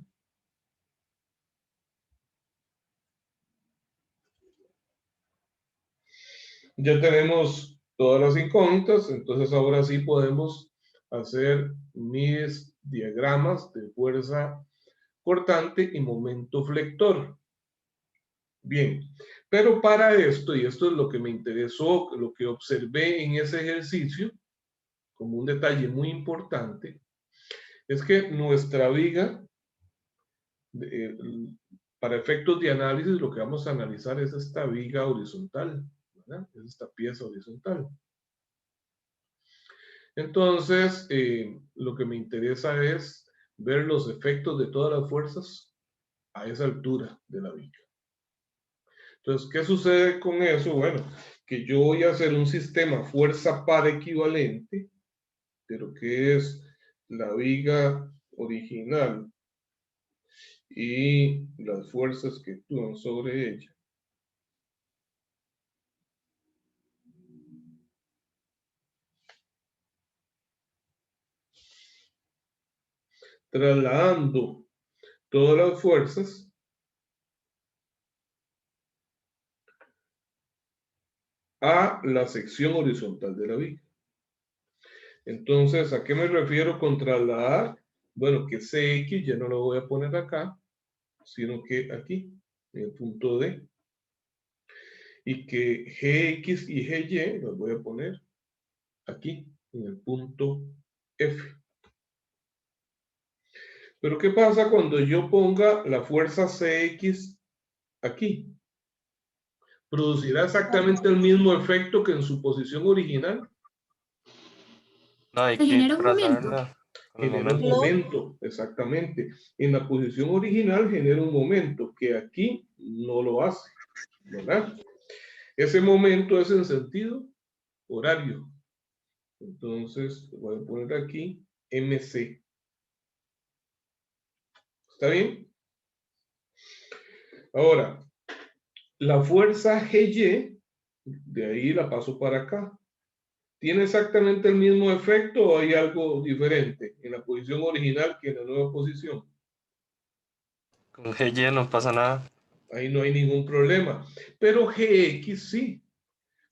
Ya tenemos todas las incógnitas, entonces ahora sí podemos hacer mis diagramas de fuerza cortante y momento flector. Bien, pero para esto, y esto es lo que me interesó, lo que observé en ese ejercicio, como un detalle muy importante, es que nuestra viga, para efectos de análisis, lo que vamos a analizar es esta viga horizontal, ¿verdad? Es esta pieza horizontal. Entonces, lo que me interesa es ver los efectos de todas las fuerzas a esa altura de la viga. Entonces, ¿qué sucede con eso? Bueno, que yo voy a hacer un sistema fuerza par equivalente de lo que es la viga original y las fuerzas que actúan sobre ella. Trasladando todas las fuerzas a la sección horizontal de la viga. Entonces, ¿a qué me refiero con trasladar? Bueno, que CX ya no lo voy a poner acá, sino que aquí, en el punto D. Y que GX y GY los voy a poner aquí, en el punto F. Pero ¿qué pasa cuando yo ponga la fuerza CX aquí? ¿Producirá exactamente el mismo efecto que en su posición original? No, hay Se que genera un momento. trasladarla con el Genera un momento. momento, exactamente. En la posición original genera un momento que aquí no lo hace, ¿verdad? Ese momento es en sentido horario. Entonces, voy a poner aquí MC. ¿Está bien? Ahora, la fuerza GY, de ahí la paso para acá. ¿Tiene exactamente el mismo efecto o hay algo diferente en la posición original que en la nueva posición? Con GY no pasa nada. Ahí no hay ningún problema. Pero GX sí.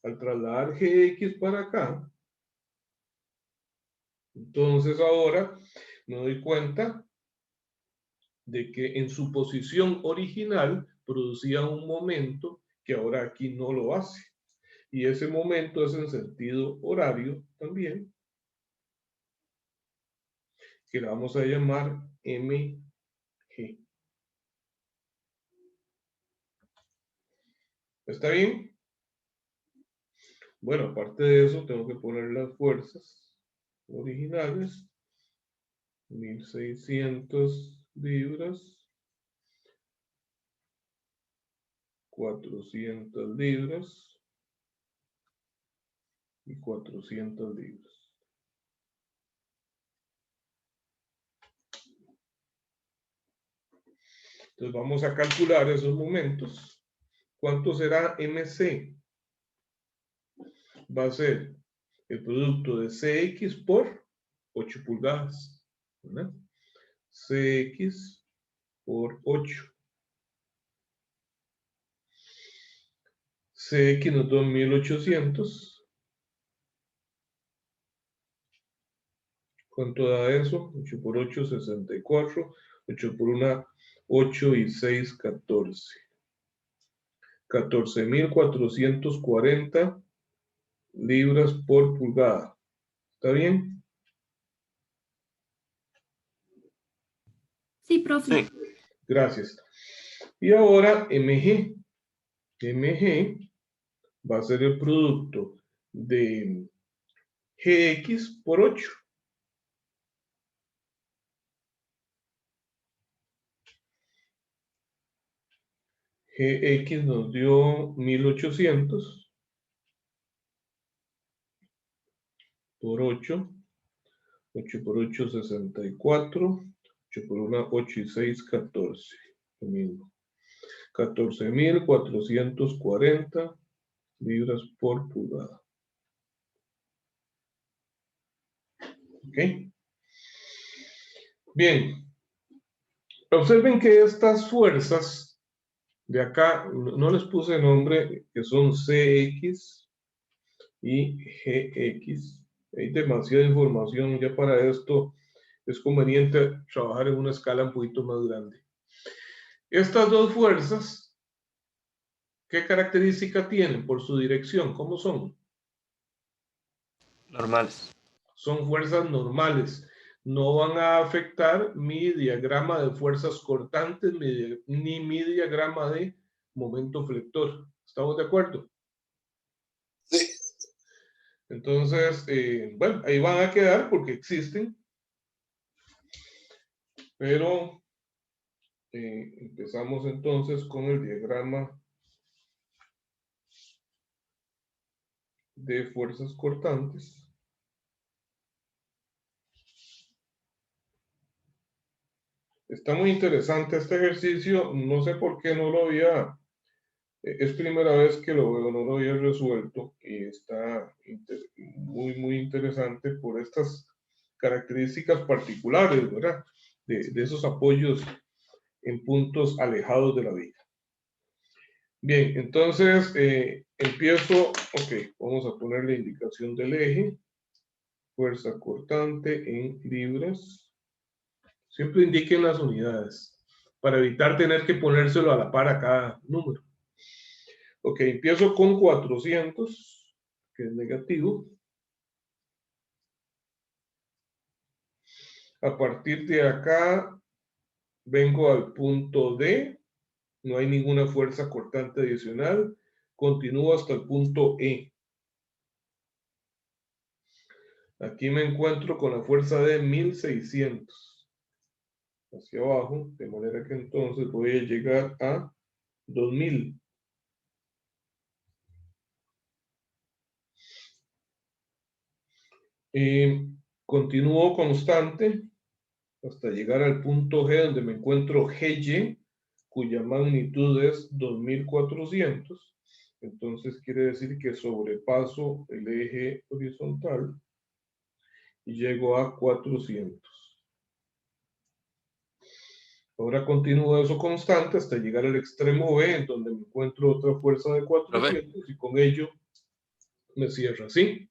Al trasladar GX para acá, entonces ahora me doy cuenta de que en su posición original producía un momento que ahora aquí no lo hace. Y ese momento es en sentido horario también, que la vamos a llamar MG. ¿Está bien? Bueno, aparte de eso, tengo que poner las fuerzas originales. 1600 libras. 400 libras. Y 400 libras. Entonces vamos a calcular esos momentos. ¿Cuánto será MC? Va a ser el producto de CX por 8 pulgadas, ¿verdad? CX por 8. CX nos da 1800. ¿Cuánto da eso? 8 por 8, 64. 8 por 1, 8 y 6, 14. 14.440 libras por pulgada. ¿Está bien? Sí, profe. Sí. Gracias. Y ahora MG. MG va a ser el producto de GX por 8. GX nos dio 1800 por 8. 8 por 8, 64. 8 por 1, 8 y 6, 14. Lo mismo. 14.440 libras por pulgada. ¿Ok? Bien. Observen que estas fuerzas de acá, no les puse nombre, que son CX y GX. Hay demasiada información ya para esto. Es conveniente trabajar en una escala un poquito más grande. Estas dos fuerzas, ¿qué característica tienen por su dirección? ¿Cómo son? Normales. Son fuerzas normales. No van a afectar mi diagrama de fuerzas cortantes ni mi diagrama de momento flector. ¿Estamos de acuerdo? Sí. Entonces, bueno, ahí van a quedar porque existen. Pero empezamos entonces con el diagrama de fuerzas cortantes. Está muy interesante este ejercicio, no sé por qué no lo había, es primera vez que lo veo, no lo había resuelto y está muy interesante por estas características particulares, ¿verdad? De esos apoyos en puntos alejados de la viga. Bien, entonces empiezo, ok, vamos a poner la indicación del eje, fuerza cortante en libras. Siempre indiquen las unidades para evitar tener que ponérselo a la par a cada número. Ok, empiezo con 400, que es negativo. A partir de acá, vengo al punto D. No hay ninguna fuerza cortante adicional. Continúo hasta el punto E. Aquí me encuentro con la fuerza de 1600. Hacia abajo, de manera que entonces voy a llegar a 2000. Continúo constante hasta llegar al punto G, donde me encuentro GY, cuya magnitud es 2400. Entonces quiere decir que sobrepaso el eje horizontal y llego a 400. Ahora continúo eso constante hasta llegar al extremo B, en donde me encuentro otra fuerza de 400 y con ello me cierra, ¿sí?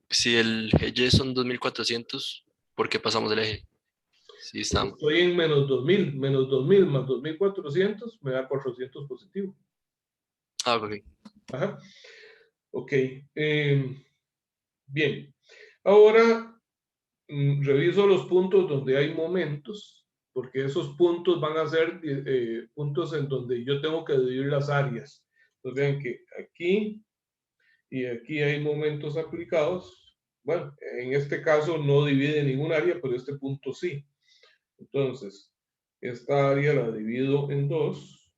Si el GY son 2400, ¿por qué pasamos el eje? Sí, estamos. Estoy en menos 2000 más 2400 me da 400 positivo. Ah, ok. Ajá. Ok. Bien. Ahora reviso los puntos donde hay momentos, porque esos puntos van a ser puntos en donde yo tengo que dividir las áreas. Entonces vean que aquí y aquí hay momentos aplicados. Bueno, en este caso no divide ningún área, pero este punto sí. Entonces, esta área la divido en dos.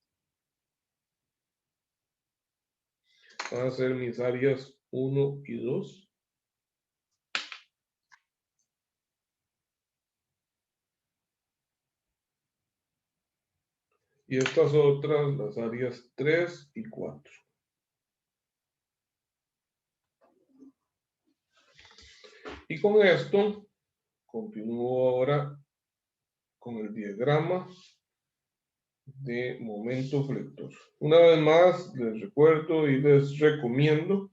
Van a ser mis áreas 1 y 2. Y estas otras, las áreas 3 y 4. Y con esto, continúo ahora con el diagrama de momento flector. Una vez más, les recuerdo y les recomiendo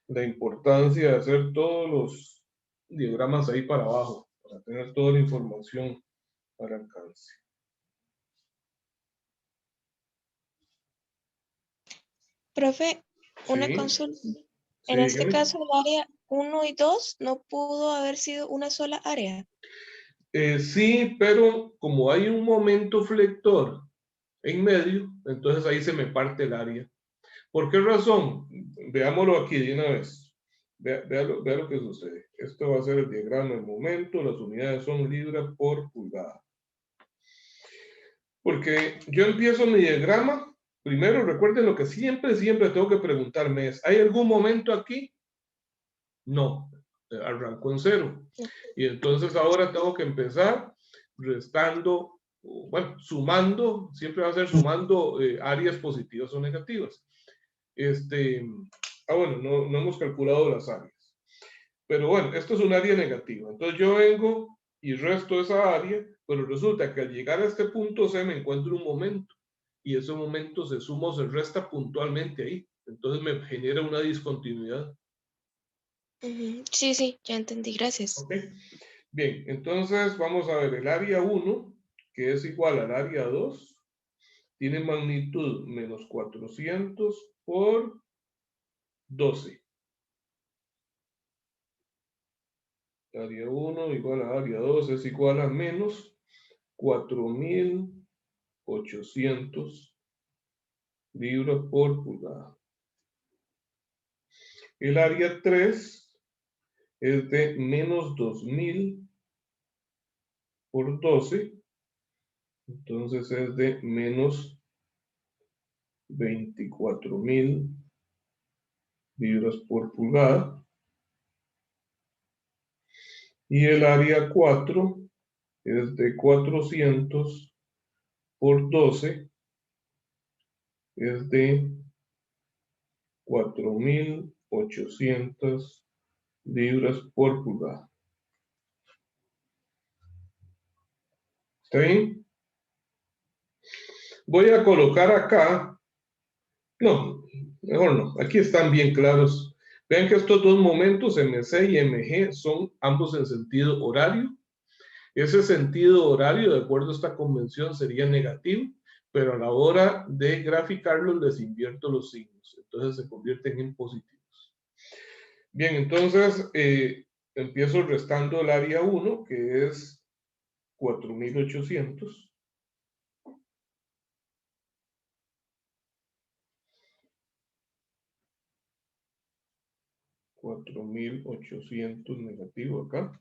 la importancia de hacer todos los diagramas ahí para abajo, para tener toda la información al alcance. Profe, una Sí, consulta. sí, En este dígame. caso, el área 1 y 2 no pudo haber sido una sola área. Sí, pero como hay un momento flector en medio, entonces ahí se me parte el área. ¿Por qué razón? Veámoslo aquí de una vez. Vea lo que sucede. Esto va a ser el diagrama del momento. Las unidades son libras por pulgada. Porque yo empiezo mi diagrama. Primero, recuerden lo que siempre tengo que preguntarme es, ¿hay algún momento aquí? No. Arranco en 0. Y entonces ahora tengo que empezar restando, bueno, sumando, siempre va a ser sumando áreas positivas o negativas. Bueno, no hemos calculado las áreas. Pero bueno, esto es un área negativa. Entonces yo vengo y resto esa área, pero resulta que al llegar a este punto C me encuentro un momento. Y ese momento se suma o se resta puntualmente ahí. Entonces me genera una discontinuidad. Sí, sí, ya entendí, gracias. ¿Ok? Bien, entonces vamos a ver el área 1, que es igual al área 2, tiene magnitud menos 400 por 12. Área 1 igual a área 2 es igual a menos 4.800 libras por pulgada. El área 3 es de menos 2.000 por 12. Entonces es de menos 24.000 libras por pulgada. Y el área 4 es de 400 por 12, es de 4.800 libras por pulgada. ¿Está bien? Voy a colocar acá, no, mejor no, aquí están bien claros. Vean que estos dos momentos, MC y MG, son ambos en sentido horario. Ese sentido horario, de acuerdo a esta convención, sería negativo, pero a la hora de graficarlos les invierto los signos, entonces se convierten en positivos. Bien, entonces empiezo restando el área 1, que es 4.800. 4.800 negativo acá.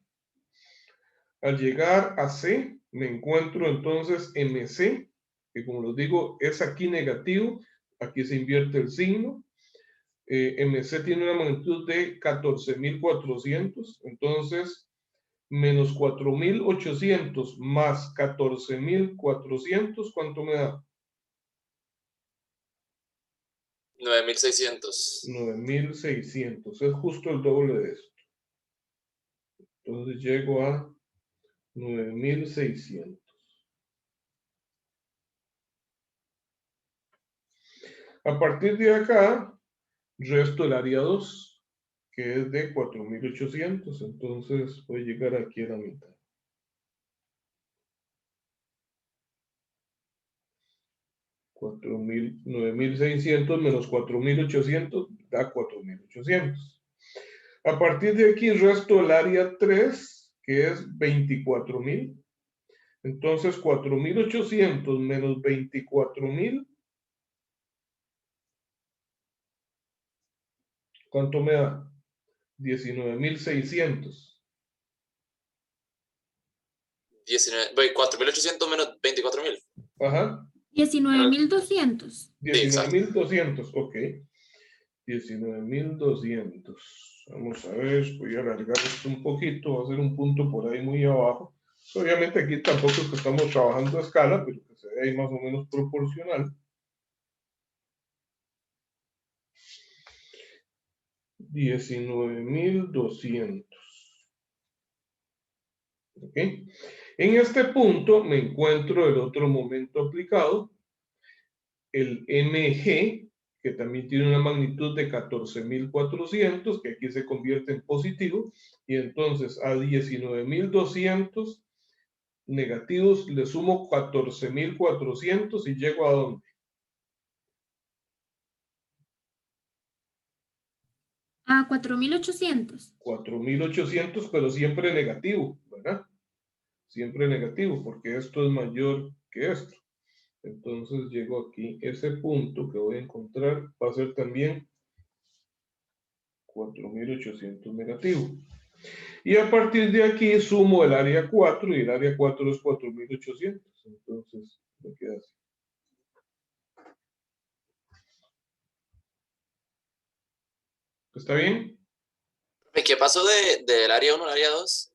Al llegar a C, me encuentro entonces MC, que como les digo, es aquí negativo, aquí se invierte el signo. MC tiene una magnitud de 14.400, entonces menos 4.800 más 14.400, ¿cuánto me da? 9.600. 9.600, es justo el doble de esto. Entonces llego a 9.600. A partir de acá, resto el área 2, que es de 4.800. Entonces voy a llegar aquí a la mitad. 9.600 menos 4.800 da 4.800. A partir de aquí resto el área 3, que es 24.000. Entonces 4.800 menos 24.000, ¿cuánto me da? 19.600. 4.800 menos 24.000. Ajá. 19.200. 19.200, ok. 19.200. Vamos a ver, voy a alargar esto un poquito, va a ser un punto por ahí muy abajo. Obviamente aquí tampoco es que estamos trabajando a escala, pero que se ve ahí más o menos proporcional. 19.200. ¿Ok? En este punto me encuentro el otro momento aplicado, el MG, que también tiene una magnitud de 14.400, que aquí se convierte en positivo, y entonces a 19.200 negativos le sumo 14.400 y llego a ¿dónde? A 4.800. 4.800, pero siempre negativo, ¿verdad? Siempre negativo, porque esto es mayor que esto. Entonces llego aquí, ese punto que voy a encontrar va a ser también 4.800 negativo. Y a partir de aquí sumo el área 4 y el área 4 es 4.800. Entonces me queda así. ¿Está bien? ¿Qué pasó del área 1 al área 2?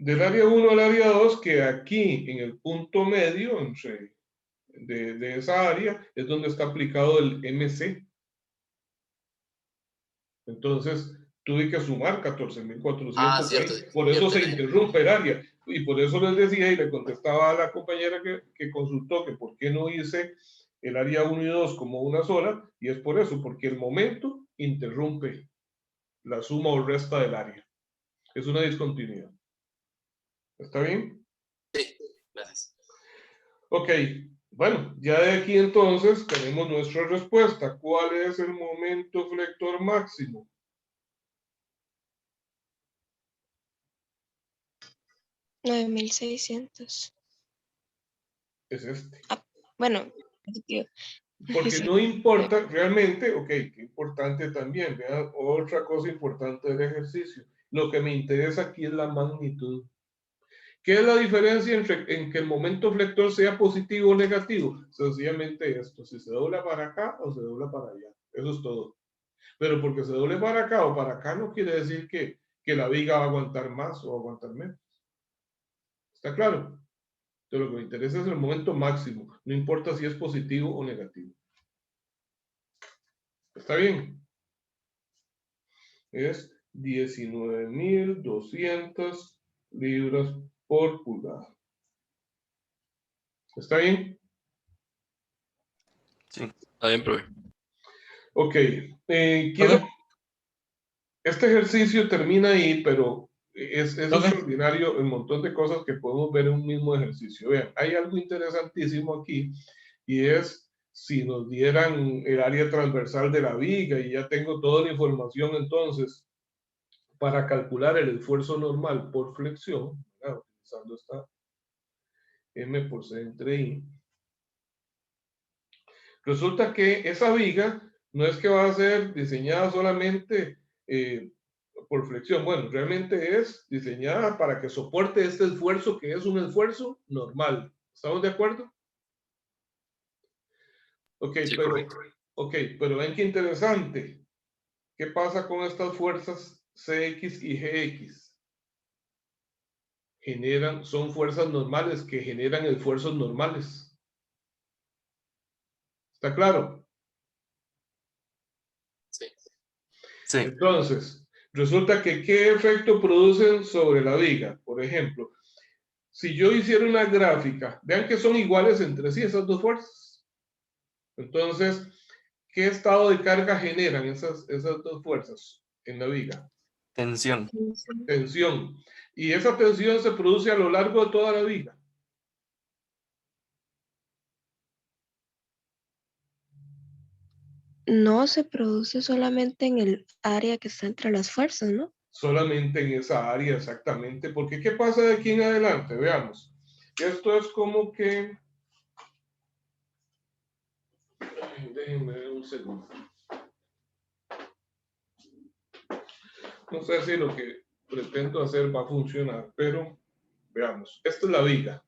Del área 1 al área 2, que aquí en el punto medio, entre de esa área es donde está aplicado el MC. Entonces, tuve que sumar 14.400. Ah, cierto. ahí. Por eso cierto. se interrumpe el área. Y por eso les decía y le contestaba a la compañera que consultó que por qué no hice el área 1 y 2 como una sola. Y es por eso, porque el momento interrumpe la suma o resta del área. Es una discontinuidad. ¿Está bien? Sí, gracias. Ok. Bueno, ya de aquí entonces tenemos nuestra respuesta. ¿Cuál es el momento flector máximo? $9,600. Es este. Bueno, Porque no importa realmente, ok, qué importante también, vean, otra cosa importante del ejercicio. Lo que me interesa aquí es la magnitud. ¿Qué es la diferencia en que el momento flector sea positivo o negativo? Sencillamente esto, si se dobla para acá o se dobla para allá. Eso es todo. Pero porque se doble para acá o para acá no quiere decir que la viga va a aguantar más o aguantar menos. ¿Está claro? Entonces lo que me interesa es el momento máximo, no importa si es positivo o negativo. ¿Está bien? Es 19.200 libras por pulgada. ¿Está bien? Sí. Está bien, profe. Ok. Quiero... Este ejercicio termina ahí, pero es extraordinario el montón de cosas que podemos ver en un mismo ejercicio. Vean, hay algo interesantísimo aquí y es si nos dieran el área transversal de la viga y ya tengo toda la información entonces para calcular el esfuerzo normal por flexión, ¿verdad? Utilizando esta M por C entre I. Resulta que esa viga no es que va a ser diseñada solamente por flexión. Bueno, realmente es diseñada para que soporte este esfuerzo que es un esfuerzo normal. ¿Estamos de acuerdo? Ok, Sí, pero, correcto. pero ven qué interesante. ¿Qué pasa con estas fuerzas CX y GX? Son fuerzas normales que generan esfuerzos normales. ¿Está claro? Sí. Sí. Entonces, resulta que ¿qué efecto producen sobre la viga? Por ejemplo, si yo hiciera una gráfica, vean que son iguales entre sí esas dos fuerzas. Entonces, ¿qué estado de carga generan esas dos fuerzas en la viga? Tensión. Tensión. Y esa tensión se produce a lo largo de toda la viga. no se produce solamente en el área que está entre las fuerzas, ¿no? Solamente en esa área, exactamente. Porque ¿qué pasa de aquí en adelante? Veamos. Esto es como que... Déjenme ver un segundo. No sé si lo que pretendo hacer va a funcionar, pero veamos. Esta es la viga.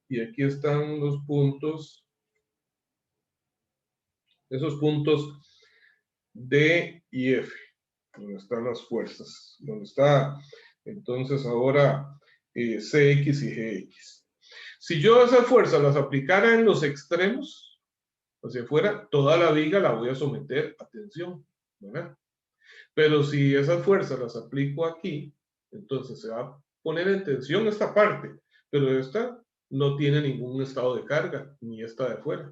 Y aquí están los puntos. Esos puntos D y F, donde están las fuerzas. Donde está entonces ahora CX y GX. Si yo esas fuerzas las aplicara en los extremos, hacia afuera, toda la viga la voy a someter a tensión, ¿verdad? Pero si esas fuerzas las aplico aquí, entonces se va a poner en tensión esta parte, pero esta no tiene ningún estado de carga, ni esta de afuera.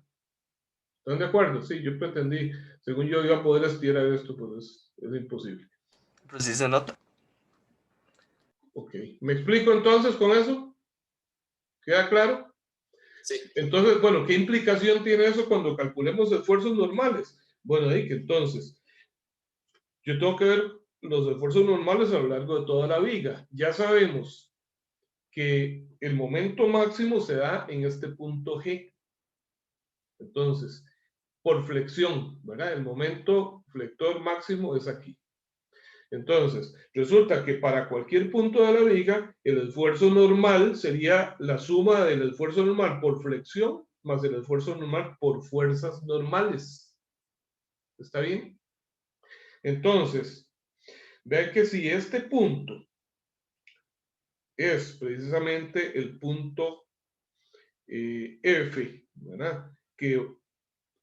¿Están de acuerdo? Sí, yo pretendí, según yo iba a poder estirar esto, pero es imposible. Pero sí se nota. Ok, ¿me explico entonces con eso? ¿Queda claro? Sí. Entonces, bueno, ¿qué implicación tiene eso cuando calculemos esfuerzos normales? Bueno, ahí que entonces, yo tengo que ver los esfuerzos normales a lo largo de toda la viga. Ya sabemos que el momento máximo se da en este punto G. Entonces, por flexión, ¿verdad? El momento flector máximo es aquí. Entonces, resulta que para cualquier punto de la viga, el esfuerzo normal sería la suma del esfuerzo normal por flexión más el esfuerzo normal por fuerzas normales. ¿Está bien? Entonces, vean que si este punto es precisamente el punto F, ¿verdad? Que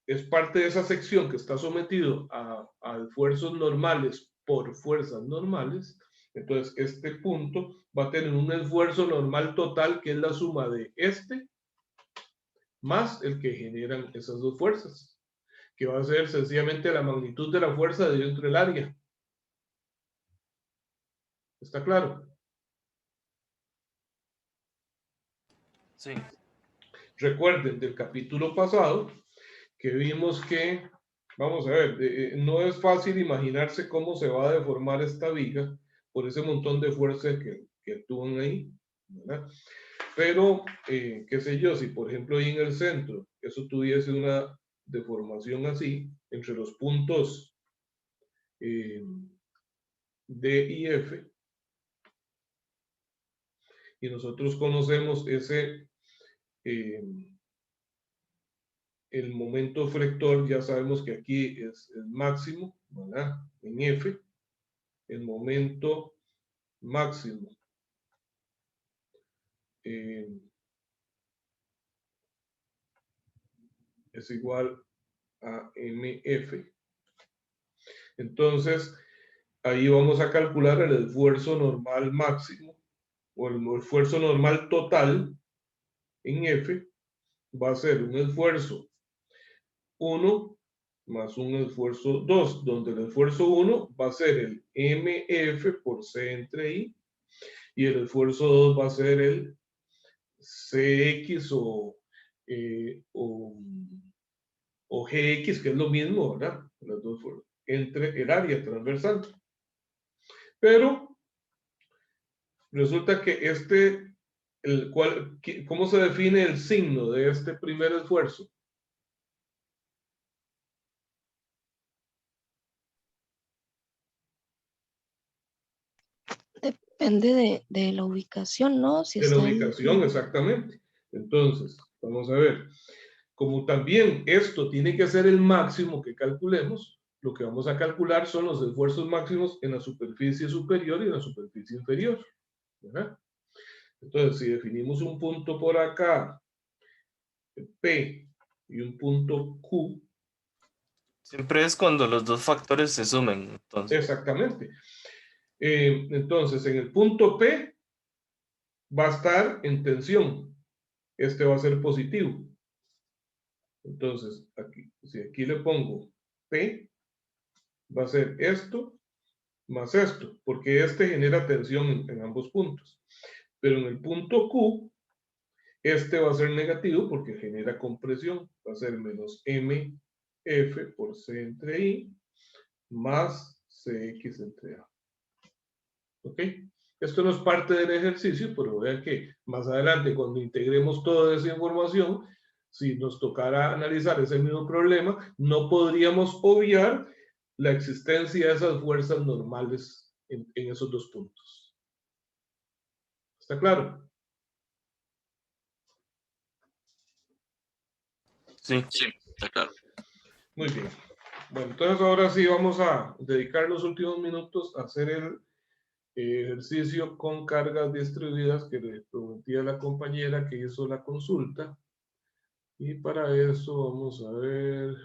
es parte de esa sección que está sometido a esfuerzos normales por fuerzas normales. Entonces, este punto va a tener un esfuerzo normal total, que es la suma de este más el que generan esas dos fuerzas, que va a ser sencillamente la magnitud de la fuerza dentro del área. ¿Está claro? Sí. Recuerden del capítulo pasado que vimos que, vamos a ver, no es fácil imaginarse cómo se va a deformar esta viga por ese montón de fuerzas que actúan ahí, ¿verdad? Pero, qué sé yo, si por ejemplo ahí en el centro eso tuviese una deformación así, entre los puntos D y F, y nosotros conocemos ese, el momento flector, ya sabemos que aquí es el máximo, ¿verdad? En F, el momento máximo es igual a MF. Entonces, ahí vamos a calcular el esfuerzo normal máximo o el esfuerzo normal total en F. Va a ser un esfuerzo 1 más un esfuerzo 2, donde el esfuerzo 1 va a ser el MF por C entre I y el esfuerzo 2 va a ser el CX o GX, que es lo mismo, ¿verdad? Las dos fuerzas, entre el área transversal. Pero resulta que ¿cómo se define el signo de este primer esfuerzo? Depende de la ubicación, ¿no? Si De la está ubicación, exactamente. Entonces, vamos a ver. Como también esto tiene que ser el máximo que calculemos, lo que vamos a calcular son los esfuerzos máximos en la superficie superior y en la superficie inferior, ¿verdad? Entonces, si definimos un punto por acá, P, y un punto Q, Siempre es cuando los dos factores se sumen. Entonces, exactamente. Entonces, en el punto P va a estar en tensión. Este va a ser positivo. Entonces, aquí, si aquí le pongo P, va a ser esto más esto, porque este genera tensión en ambos puntos. Pero en el punto Q, este va a ser negativo porque genera compresión. Va a ser menos MF por C entre I más CX entre A. ¿Ok? Esto no es parte del ejercicio, pero vean que más adelante, cuando integremos toda esa información, si nos tocara analizar ese mismo problema, no podríamos obviar la existencia de esas fuerzas normales en esos dos puntos. ¿Está claro? sí. Sí, está claro. Muy bien. Bueno, entonces ahora sí vamos a dedicar los últimos minutos a hacer el ejercicio con cargas distribuidas que le prometí a la compañera que hizo la consulta. Y para eso vamos a ver.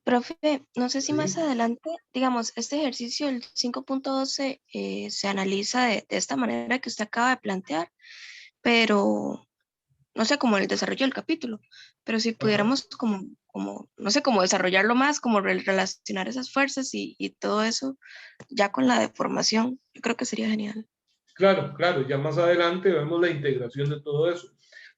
Profe, no sé si Sí, más adelante, digamos, este ejercicio, el 5.12, se analiza de esta manera que usted acaba de plantear, pero no sé, como el desarrollo del capítulo, pero si ajá. pudiéramos no sé, como desarrollarlo más, como relacionar esas fuerzas y todo eso, ya con la deformación, yo creo que sería genial. Claro, claro, ya más adelante vemos la integración de todo eso.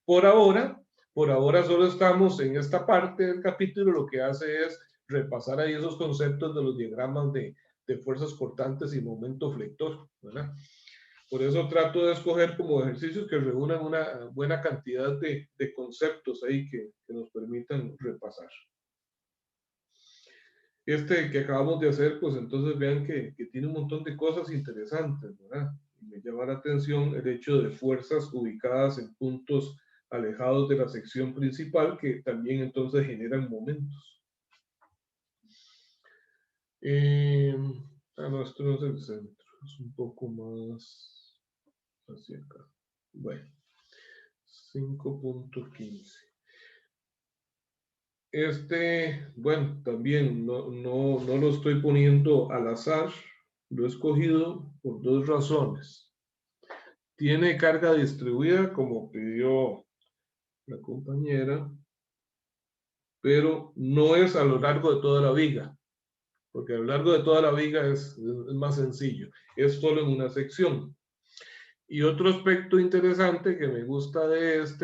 Por ahora, por ahora solo estamos en esta parte del capítulo, lo que hace es repasar ahí esos conceptos de los diagramas de fuerzas cortantes y momento flector, ¿verdad? Por eso trato de escoger como ejercicios que reúnan una buena cantidad de conceptos ahí que nos permitan repasar. Este que acabamos de hacer, pues entonces vean que tiene un montón de cosas interesantes, ¿verdad? Y me llama la atención el hecho de fuerzas ubicadas en puntos alejados de la sección principal que también entonces generan momentos. No, esto no es el centro, es un poco más... hacia acá. Bueno, 5.15. Bueno, también no lo estoy poniendo al azar, lo he escogido por dos razones. Tiene carga distribuida, como pidió la compañera, pero no es a lo largo de toda la viga, porque a lo largo de toda la viga es más sencillo, es solo en una sección. Y otro aspecto interesante que me gusta de es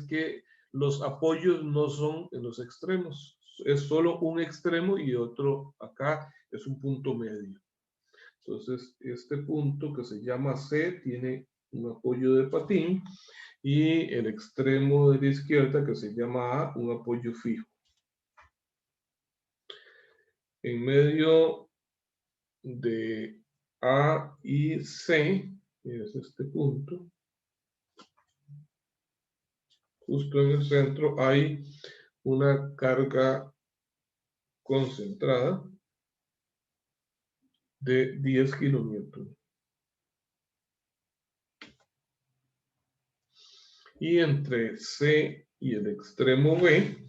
que los apoyos no son en los extremos, es solo un extremo y otro acá es un punto medio. Entonces, este punto que se llama C tiene un apoyo de patín y el extremo de la izquierda que se llama A, un apoyo fijo. En medio de A y C, es este punto, justo en el centro hay una carga concentrada de 10 kilonewton. Y entre C y el extremo B,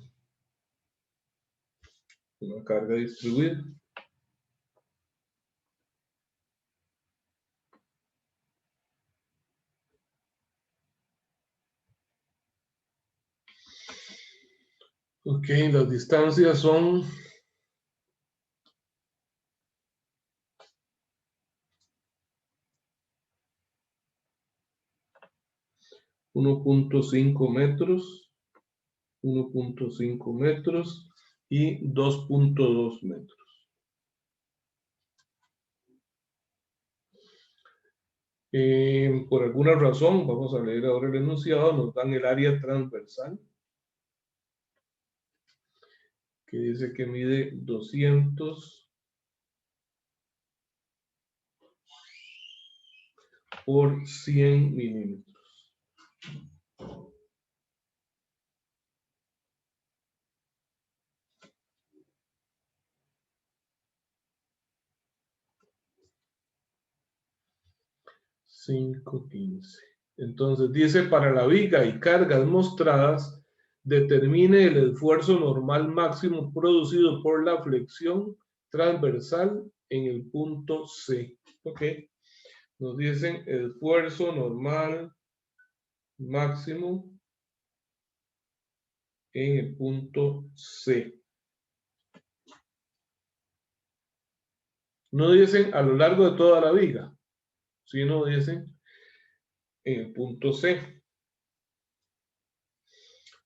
una carga distribuida. Ok, las distancias son 1.5 metros, 1.5 metros y 2.2 metros. Por alguna razón, vamos a leer ahora el enunciado, nos dan el área transversal, que dice que mide 200 por 100 milímetros. Entonces dice, para la viga y cargas mostradas, determine el esfuerzo normal máximo producido por la flexión transversal en el punto C. Ok. Nos dicen esfuerzo normal máximo en el punto C. No dicen a lo largo de toda la viga, sino dicen en el punto C.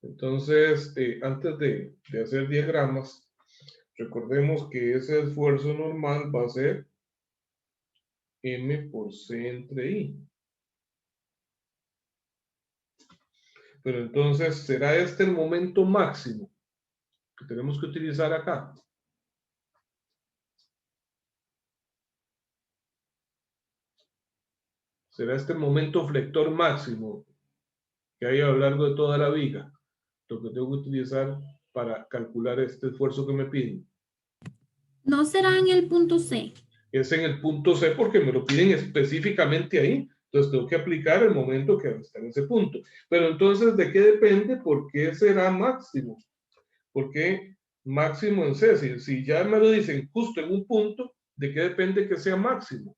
Entonces, antes de hacer diagramas, recordemos que ese esfuerzo normal va a ser M por C entre I. Pero entonces, ¿será este el momento máximo que tenemos que utilizar acá? ¿Será este el momento flector máximo que hay a lo largo de toda la viga? Lo que tengo que utilizar para calcular este esfuerzo que me piden. No será en el punto C. Es en el punto C porque me lo piden específicamente ahí. Entonces tengo que aplicar el momento que está en ese punto. Pero entonces, ¿de qué depende? ¿Por qué será máximo? ¿Por qué máximo en C? Si ya me lo dicen justo en un punto, ¿de qué depende que sea máximo?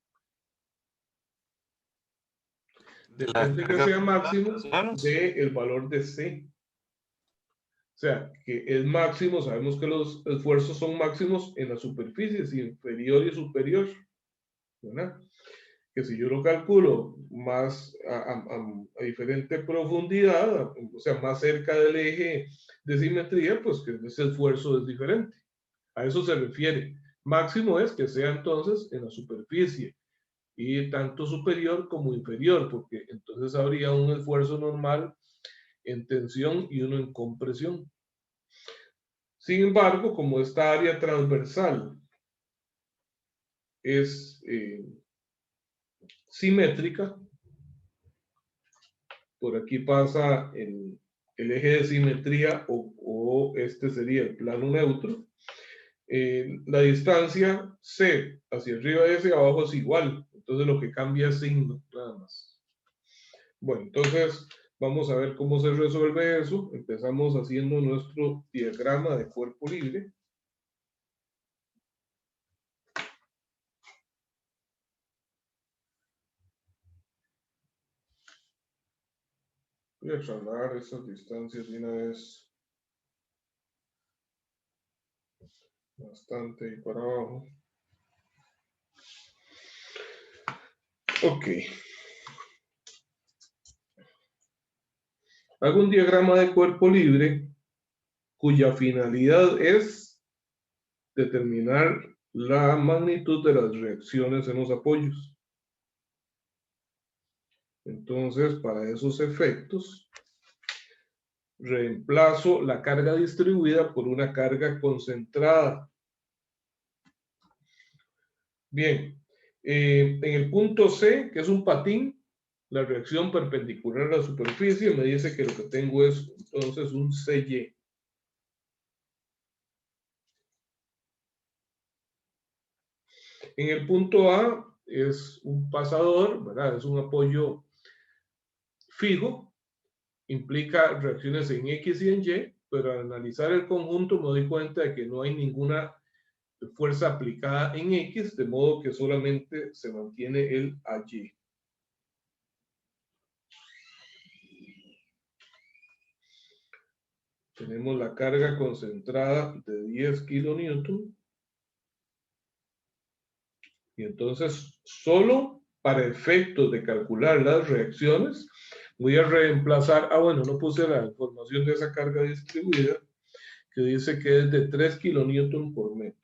Depende que sea máximo del valor de C. O sea, que es máximo, sabemos que los esfuerzos son máximos en las superficies inferior y superior, ¿verdad? Que si yo lo calculo más a diferente profundidad, o sea, más cerca del eje de simetría, pues que ese esfuerzo es diferente. A eso se refiere. Máximo es que sea entonces en la superficie y tanto superior como inferior, porque entonces habría un esfuerzo normal en tensión y uno en compresión. Sin embargo, como esta área transversal es simétrica, por aquí pasa el eje de simetría o este sería el plano neutro. La distancia C hacia arriba y hacia abajo es igual, entonces lo que cambia es signo, nada más. Bueno, entonces vamos a ver cómo se resuelve eso. Empezamos haciendo nuestro diagrama de cuerpo libre. Voy a trasladar esas distancias de una vez bastante y para abajo. Ok. Hago un diagrama de cuerpo libre cuya finalidad es determinar la magnitud de las reacciones en los apoyos. Entonces, para esos efectos, reemplazo la carga distribuida por una carga concentrada. Bien, en el punto C, que es un patín, la reacción perpendicular a la superficie me dice que lo que tengo es entonces un CY. En el punto A es un pasador, ¿verdad? Es un apoyo fijo, implica reacciones en X y en Y, pero al analizar el conjunto me doy cuenta de que no hay ninguna fuerza aplicada en X, de modo que solamente se mantiene el AY. Tenemos la carga concentrada de 10 kilonewton. Y entonces, solo para efectos de calcular las reacciones, voy a reemplazar, bueno, no puse la información de esa carga distribuida, que dice que es de 3 kilonewton por metro.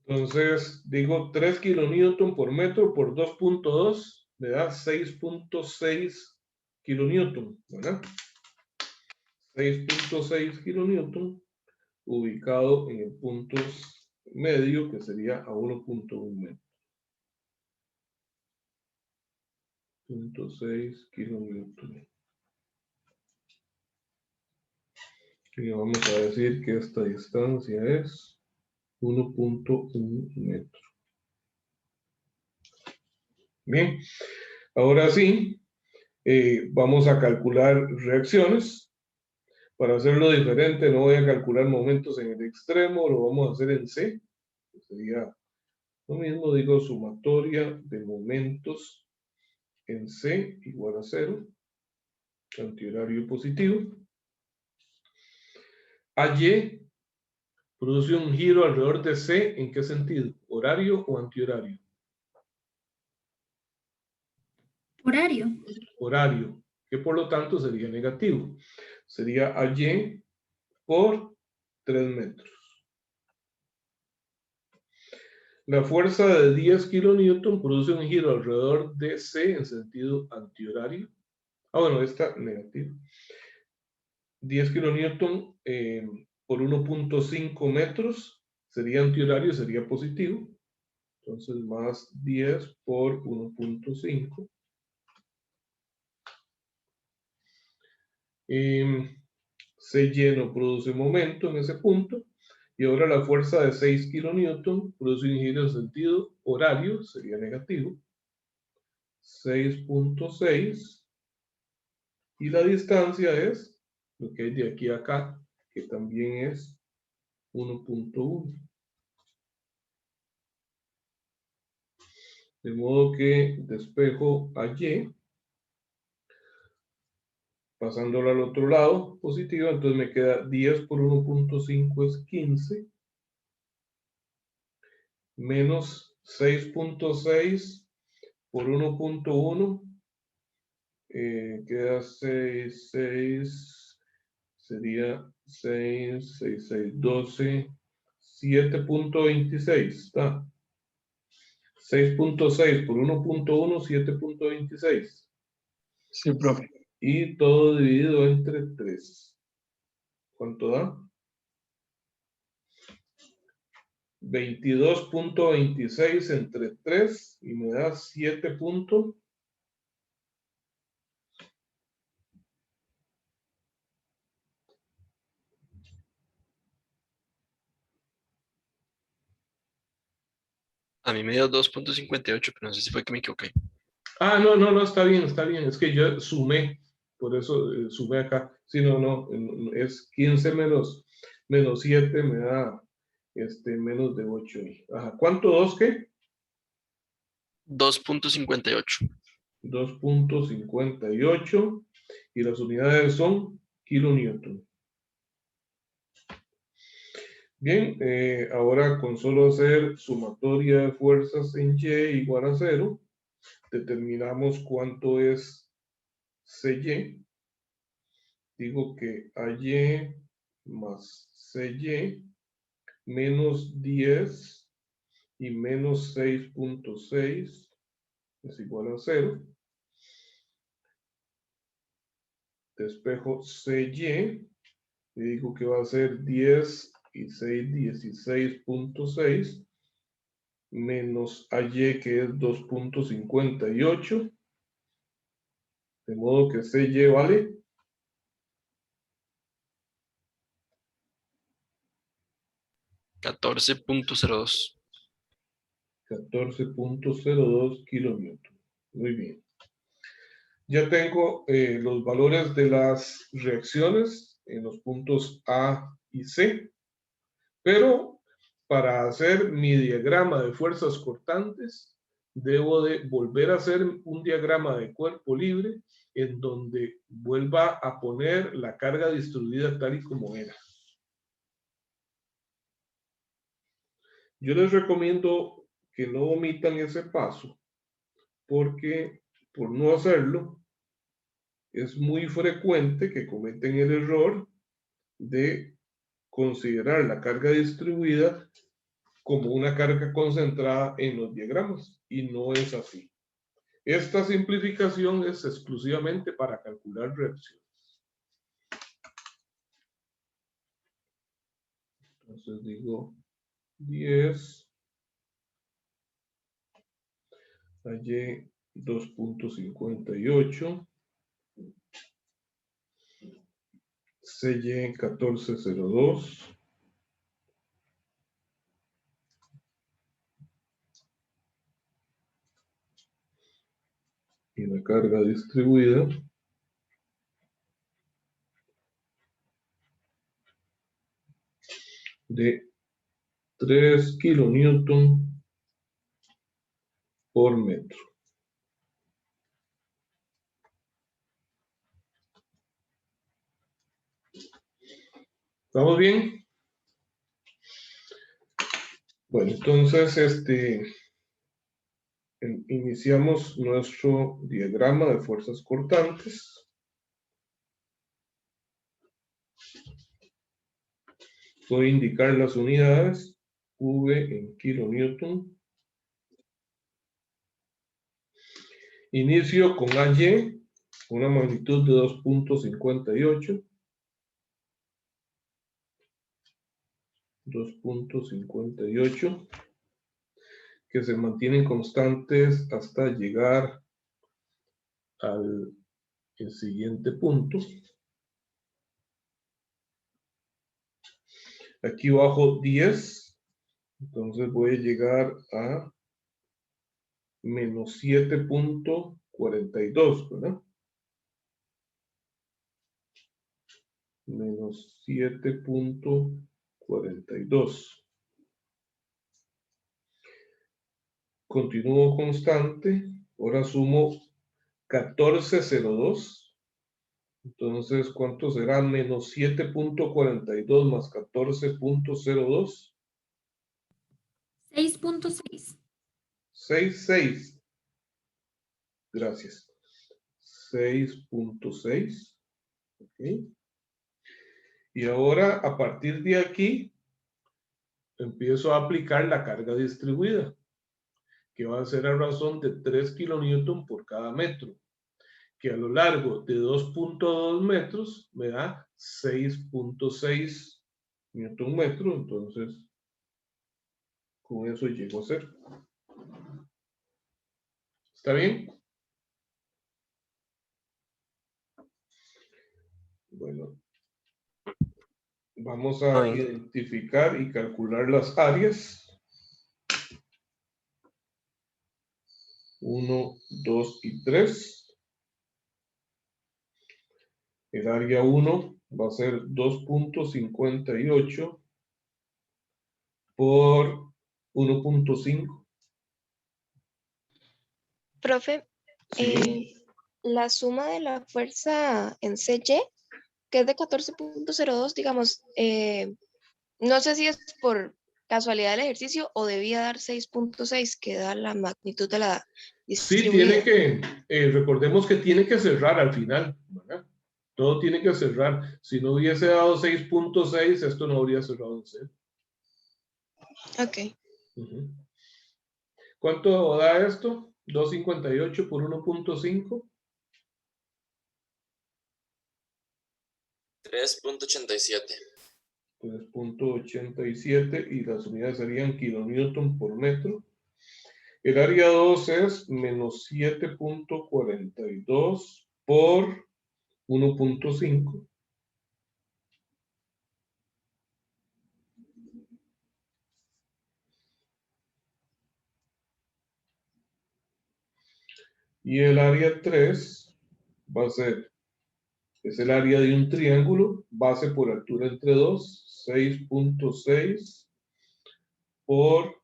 Entonces, digo 3 kilonewton por metro por 2.2, me da 6.6 kilonewton, ¿verdad? 6.6 kilonewton, ubicado en el punto medio, que sería a 1.1 metro. 0.6 kilonewton. Y vamos a decir que esta distancia es 1.1 metro. Bien, ahora sí, vamos a calcular reacciones. Para hacerlo diferente, no voy a calcular momentos en el extremo, lo vamos a hacer en C, que sería lo mismo, digo sumatoria de momentos en C igual a 0, antihorario positivo. AY produce un giro alrededor de C, ¿en qué sentido? ¿Horario o antihorario? Horario. Horario, que por lo tanto sería negativo. Sería AY por 3 metros. La fuerza de 10 kilonewton produce un giro alrededor de C en sentido antihorario. Bueno, está negativo. 10 kilonewton por 1.5 metros sería antihorario, sería positivo. Entonces, más 10 por 1.5. C lleno produce momento en ese punto. Y ahora la fuerza de 6 kilonewton produce un giro en sentido horario, sería negativo. 6.6. Y la distancia es lo que hay de aquí a acá, que también es 1.1. De modo que despejo a Y, pasándolo al otro lado, positivo, entonces me queda 10 por 1.5 es 15, menos 6.6 por 1.1, queda 6, sería 6, 6, 6, 12, 7.26, ¿está? 6.6 por 1.1, 7.26. Sí, profe. Y todo dividido entre 3. ¿Cuánto da? 22.26 entre 3 y me da 7. A mí me dio 2.58, pero no sé si fue que me equivoqué. Ah, no, está bien, está bien. Es que yo sumé, por eso sumé acá. Sí, no, es 15 menos 7 me da menos de 8. Ajá. ¿Cuánto 2 qué? 2.58. 2.58 y las unidades son kilonewton. Bien, ahora con solo hacer sumatoria de fuerzas en Y igual a 0, determinamos cuánto es CY. Digo que AY más CY menos 10 y menos 6.6 es igual a 0. Despejo CY y digo que va a ser 10 y 6, 16.6 menos AY que es 2.58. De modo que CY vale 14.02. 14.02 kilonewton. Muy bien. Ya tengo los valores de las reacciones en los puntos A y C, pero para hacer mi diagrama de fuerzas cortantes, debo de volver a hacer un diagrama de cuerpo libre en donde vuelva a poner la carga distribuida tal y como era. Yo les recomiendo que no omitan ese paso, porque por no hacerlo, es muy frecuente que cometen el error de considerar la carga distribuida como una carga concentrada en los diagramas, y no es así. Esta simplificación es exclusivamente para calcular reacciones. Entonces digo 10 a Y 2.58 CY 1402 y la carga distribuida de 3 kilonewton por metro. ¿Estamos bien? Bueno, entonces iniciamos nuestro diagrama de fuerzas cortantes. Voy a indicar las unidades, V en kilonewton. Inicio con AY, una magnitud de 2.58. 2.58, que se mantienen constantes hasta llegar al siguiente punto. Aquí bajo 10, entonces voy a llegar a menos 7.42, ¿verdad? Menos 7.42. Continúo constante, ahora sumo 14.02. Entonces, ¿cuánto será? Menos 7.42 más 14.02. 6.6. 6.6. Gracias. 6.6. Ok. Y ahora, a partir de aquí, empiezo a aplicar la carga distribuida, que va a ser a razón de 3 kilonewton por cada metro, que a lo largo de 2.2 metros me da 6.6 newton metro. Entonces, con eso llego a ser. ¿Está bien? Bueno, vamos a identificar y calcular las áreas. 1, 2 y 3. El área 1 va a ser 2.58 por 1.5. Profe, Sí. la suma de la fuerza en CY, que es de 14.02, digamos, no sé si es por casualidad del ejercicio o debía dar 6.6, que da la magnitud de la Sí, distribuida. tiene que, recordemos que tiene que cerrar al final, ¿verdad? Todo tiene que cerrar. Si no hubiese dado 6.6, esto no habría cerrado en 0. Ok. Ujú. ¿Cuánto da esto? 258 por 1.5. 3.87. 3.87 y las unidades serían kilonewton por metro. El área 2 es menos 7.42 por 1.5. Y el área 3 va a ser, es el área de un triángulo, base por altura entre 2, 6.6 por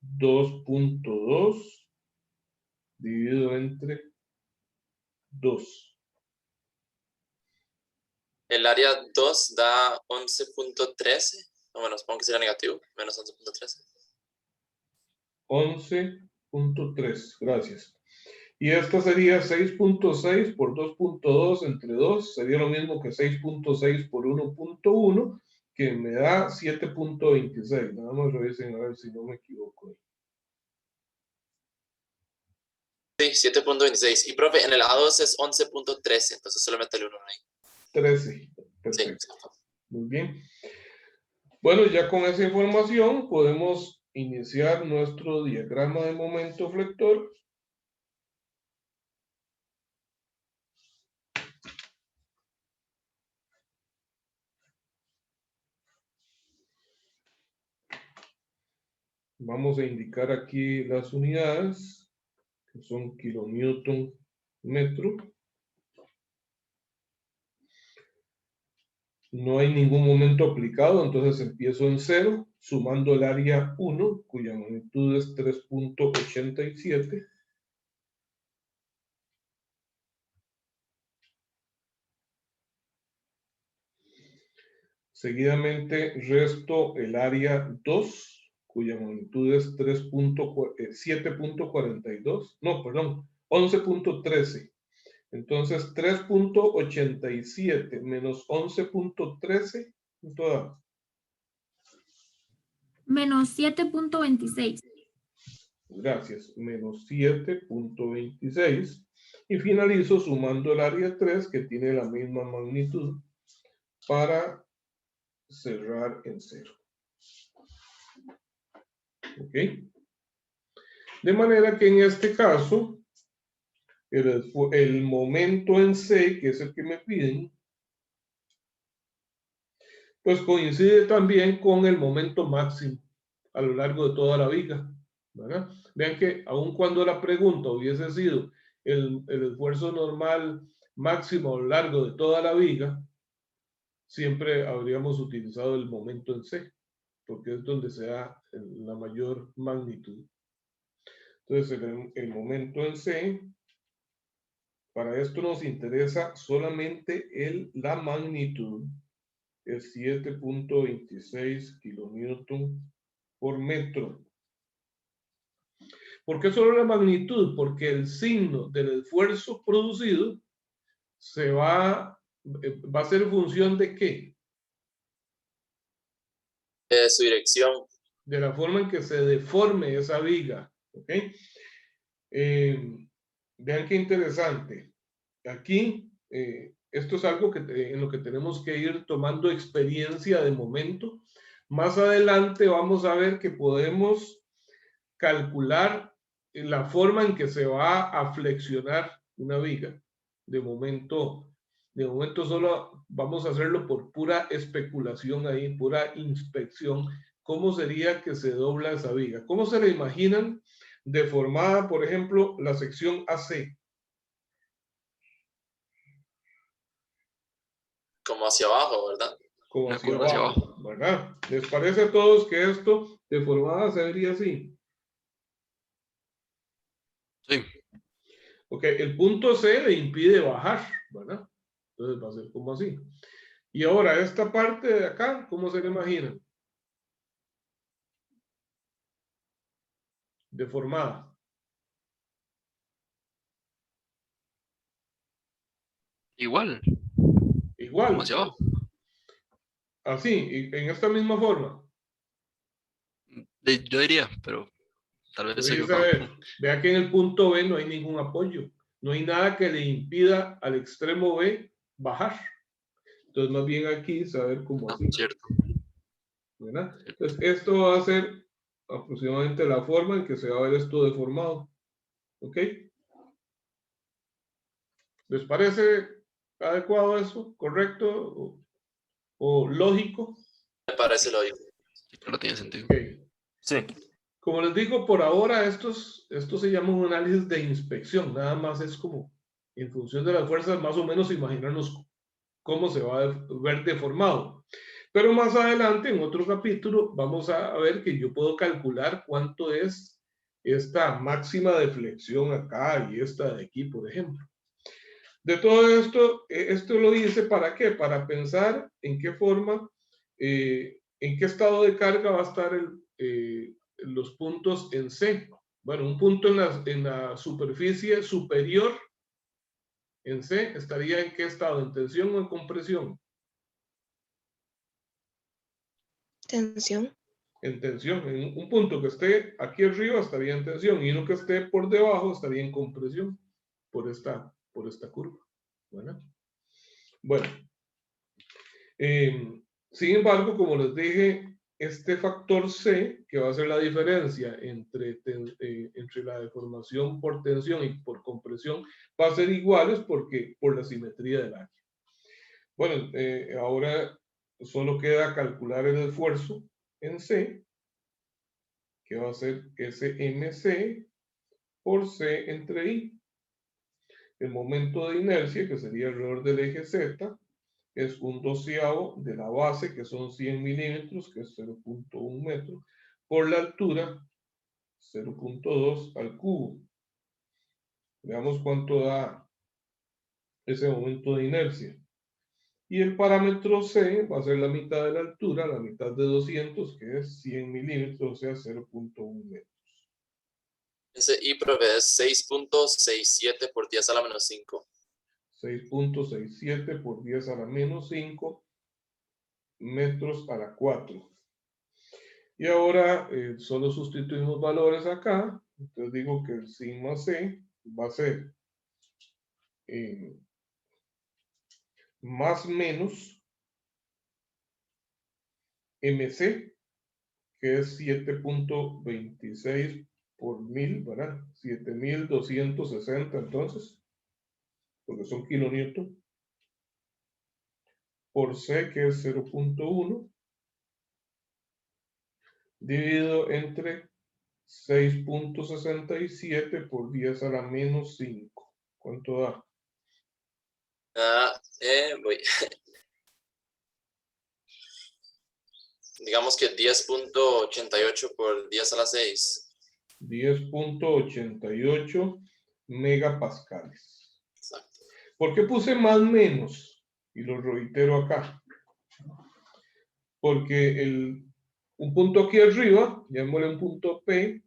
2.2 dividido entre 2. El área 2 da 11.13. O bueno, supongo que será negativo. Menos 11.13. 11.3, gracias. Y esta sería 6.6 por 2.2 entre 2, sería lo mismo que 6.6 por 1.1, que me da 7.26. Nada más revisen a ver si no me equivoco. Sí, 7.26. Y profe, en el A2 es 11.13, entonces solo mete el 1 ahí. 13, Sí, perfecto. exacto. Muy bien. Bueno, ya con esa información podemos iniciar nuestro diagrama de momento flector. Vamos a indicar aquí las unidades, que son kilonewton metro. No hay ningún momento aplicado, entonces empiezo en 0, sumando el área 1, cuya magnitud es 3.87. Seguidamente resto el área 2, cuya magnitud es 7.42, no, perdón, 11.13. Entonces 3.87 menos 11.13, ¿cuánto da? Menos 7.26. Gracias, menos 7.26. Y finalizo sumando el área 3, que tiene la misma magnitud, para cerrar en 0. ¿Ok? De manera que en este caso, el momento en C, que es el que me piden, pues coincide también con el momento máximo a lo largo de toda la viga, ¿verdad? Vean que aun cuando la pregunta hubiese sido el esfuerzo normal máximo a lo largo de toda la viga, siempre habríamos utilizado el momento en C, porque es donde se da la mayor magnitud. Entonces, el momento en C, para esto nos interesa solamente la magnitud, es 7.26 kilonewton por metro. ¿Por qué solo la magnitud? Porque el signo del esfuerzo producido va a ser en función de ¿qué? Su dirección. De la forma en que se deforme esa viga. ¿Ok? Vean qué interesante. Aquí, esto es algo en lo que tenemos que ir tomando experiencia de momento. Más adelante vamos a ver que podemos calcular la forma en que se va a flexionar una viga. De momento solo vamos a hacerlo por pura especulación ahí, pura inspección. ¿Cómo sería que se dobla esa viga? ¿Cómo se la imaginan deformada, por ejemplo, la sección AC. Como hacia abajo, ¿verdad? Como Una hacia curva hacia abajo, ¿verdad? ¿Les parece a todos que esto deformada se vería así? Sí, Ok, el punto C le impide bajar, ¿verdad? Entonces va a ser como así. Y ahora, esta parte de acá, ¿cómo se le imaginan? Deformada. igual, Igual. como hacia abajo. Así, y en esta misma forma. Yo diría, pero tal vez estoy Entonces, a equivocado. ver, vea que en el punto B no hay ningún apoyo. No hay nada que le impida al extremo B bajar. Entonces, más bien aquí, saber cómo Ah, así. cierto. ¿Verdad? Entonces, esto va a ser aproximadamente la forma en que se va a ver esto deformado. ¿Ok? ¿Les parece adecuado eso? ¿Correcto? ¿O lógico? Me parece lógico. Sí, claro, tiene sentido. Ok. Sí. Como les digo, por ahora esto se llama un análisis de inspección. Nada más es como, en función de las fuerzas, más o menos imaginarnos cómo se va a ver deformado. Pero más adelante, en otro capítulo, vamos a ver que yo puedo calcular cuánto es esta máxima de flexión acá y esta de aquí, por ejemplo. De todo esto, esto lo hice ¿para qué? Para pensar en qué forma, en qué estado de carga va a estar los puntos en C. Bueno, un punto en la superficie superior en C estaría en qué estado, en tensión o en compresión. Tensión. En tensión. En un punto que esté aquí arriba estaría en tensión y uno que esté por debajo estaría en compresión por esta curva. ¿Verdad? Bueno, sin embargo, como les dije, este factor C, que va a ser la diferencia entre la deformación por tensión y por compresión, va a ser iguales porque por la simetría del área. Bueno, ahora solo queda calcular el esfuerzo en C, que va a ser SMC por C entre I. El momento de inercia, que sería alrededor del eje Z, es 1/12 de la base, que son 100 milímetros, que es 0.1 metro, por la altura, 0.2 al cubo. Veamos cuánto da ese momento de inercia. Y el parámetro C va a ser la mitad de la altura, la mitad de 200, que es 100 milímetros, o sea, 0.1 metro. Ese I, profe, es 6.67 por 10 a la menos 5. 6.67 por 10 a la menos 5 metros a la 4. Y ahora solo sustituimos valores acá. Entonces digo que el sigma C va a ser más menos MC, que es 7.26 por 1000, ¿verdad? 7260 entonces, porque son kilonewton, por C, que es 0.1, dividido entre 6.67 por 10 a la menos 5. ¿Cuánto da? Voy. Digamos que 10.88 por 10 a la 6. 10.88 megapascales. Exacto. ¿Por qué puse más menos? Y lo reitero acá. Porque un punto aquí arriba, llamémosle un punto P,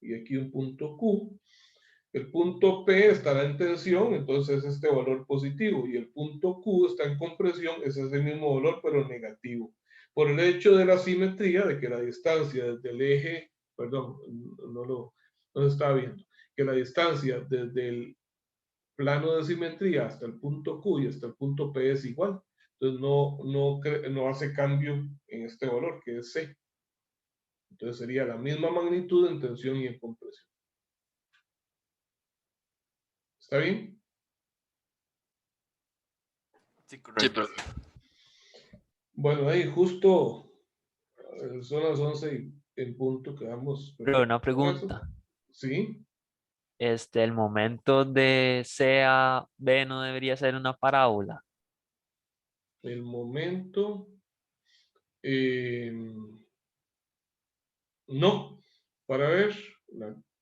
y aquí un punto Q. El punto P estará en tensión, entonces es este valor positivo, y el punto Q está en compresión, es ese mismo valor, pero negativo. Por el hecho de la simetría, de que la distancia desde el eje, perdón, no estaba viendo, que la distancia desde el plano de simetría hasta el punto Q y hasta el punto P es igual. Entonces no hace cambio en este valor, que es C. Entonces sería la misma magnitud en tensión y en compresión. ¿Está bien? Sí, Sí, correcto. pero Bueno, ahí justo son las 11 en punto quedamos. Pero una con eso. pregunta. ¿sí? El momento de C a B no debería ser una parábola. El momento. No, para ver.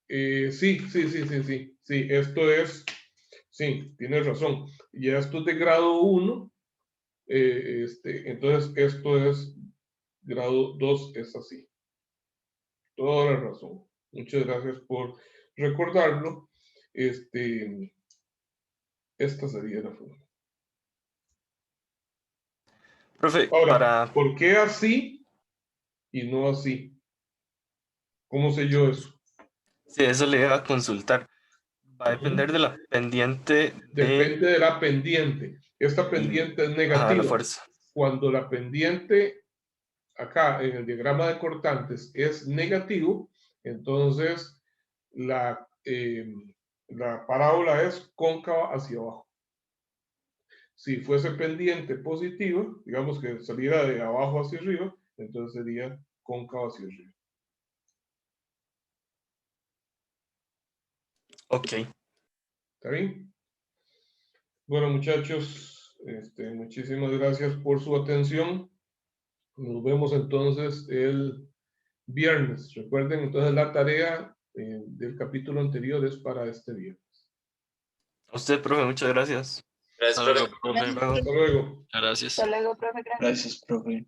Sí, esto es, sí, tienes razón. Ya esto es de grado 1, entonces esto es grado 2, es así. Toda la razón. Muchas gracias por recordarlo. Esta sería la forma. Profe, Ahora, ¿por qué así y no así? ¿Cómo sé yo eso? sí, eso le iba a consultar. Va a depender Ujú. de la pendiente Depende de la pendiente. Esta pendiente es la negativa. fuerza. Cuando la pendiente acá en el diagrama de cortantes es negativo, entonces la, la parábola es cóncava hacia abajo. Si fuese pendiente positiva, digamos que saliera de abajo hacia arriba, entonces sería cóncava hacia arriba. Ok. ¿Está bien? Bueno, muchachos, muchísimas gracias por su atención. Nos vemos entonces el viernes. Recuerden, entonces la tarea del capítulo anterior es para este viernes. A usted, profe, muchas gracias. Gracias, Hasta luego, profe. profe. Hasta luego. Hasta luego. Gracias. Hasta luego, profe. Gracias. Gracias, profe.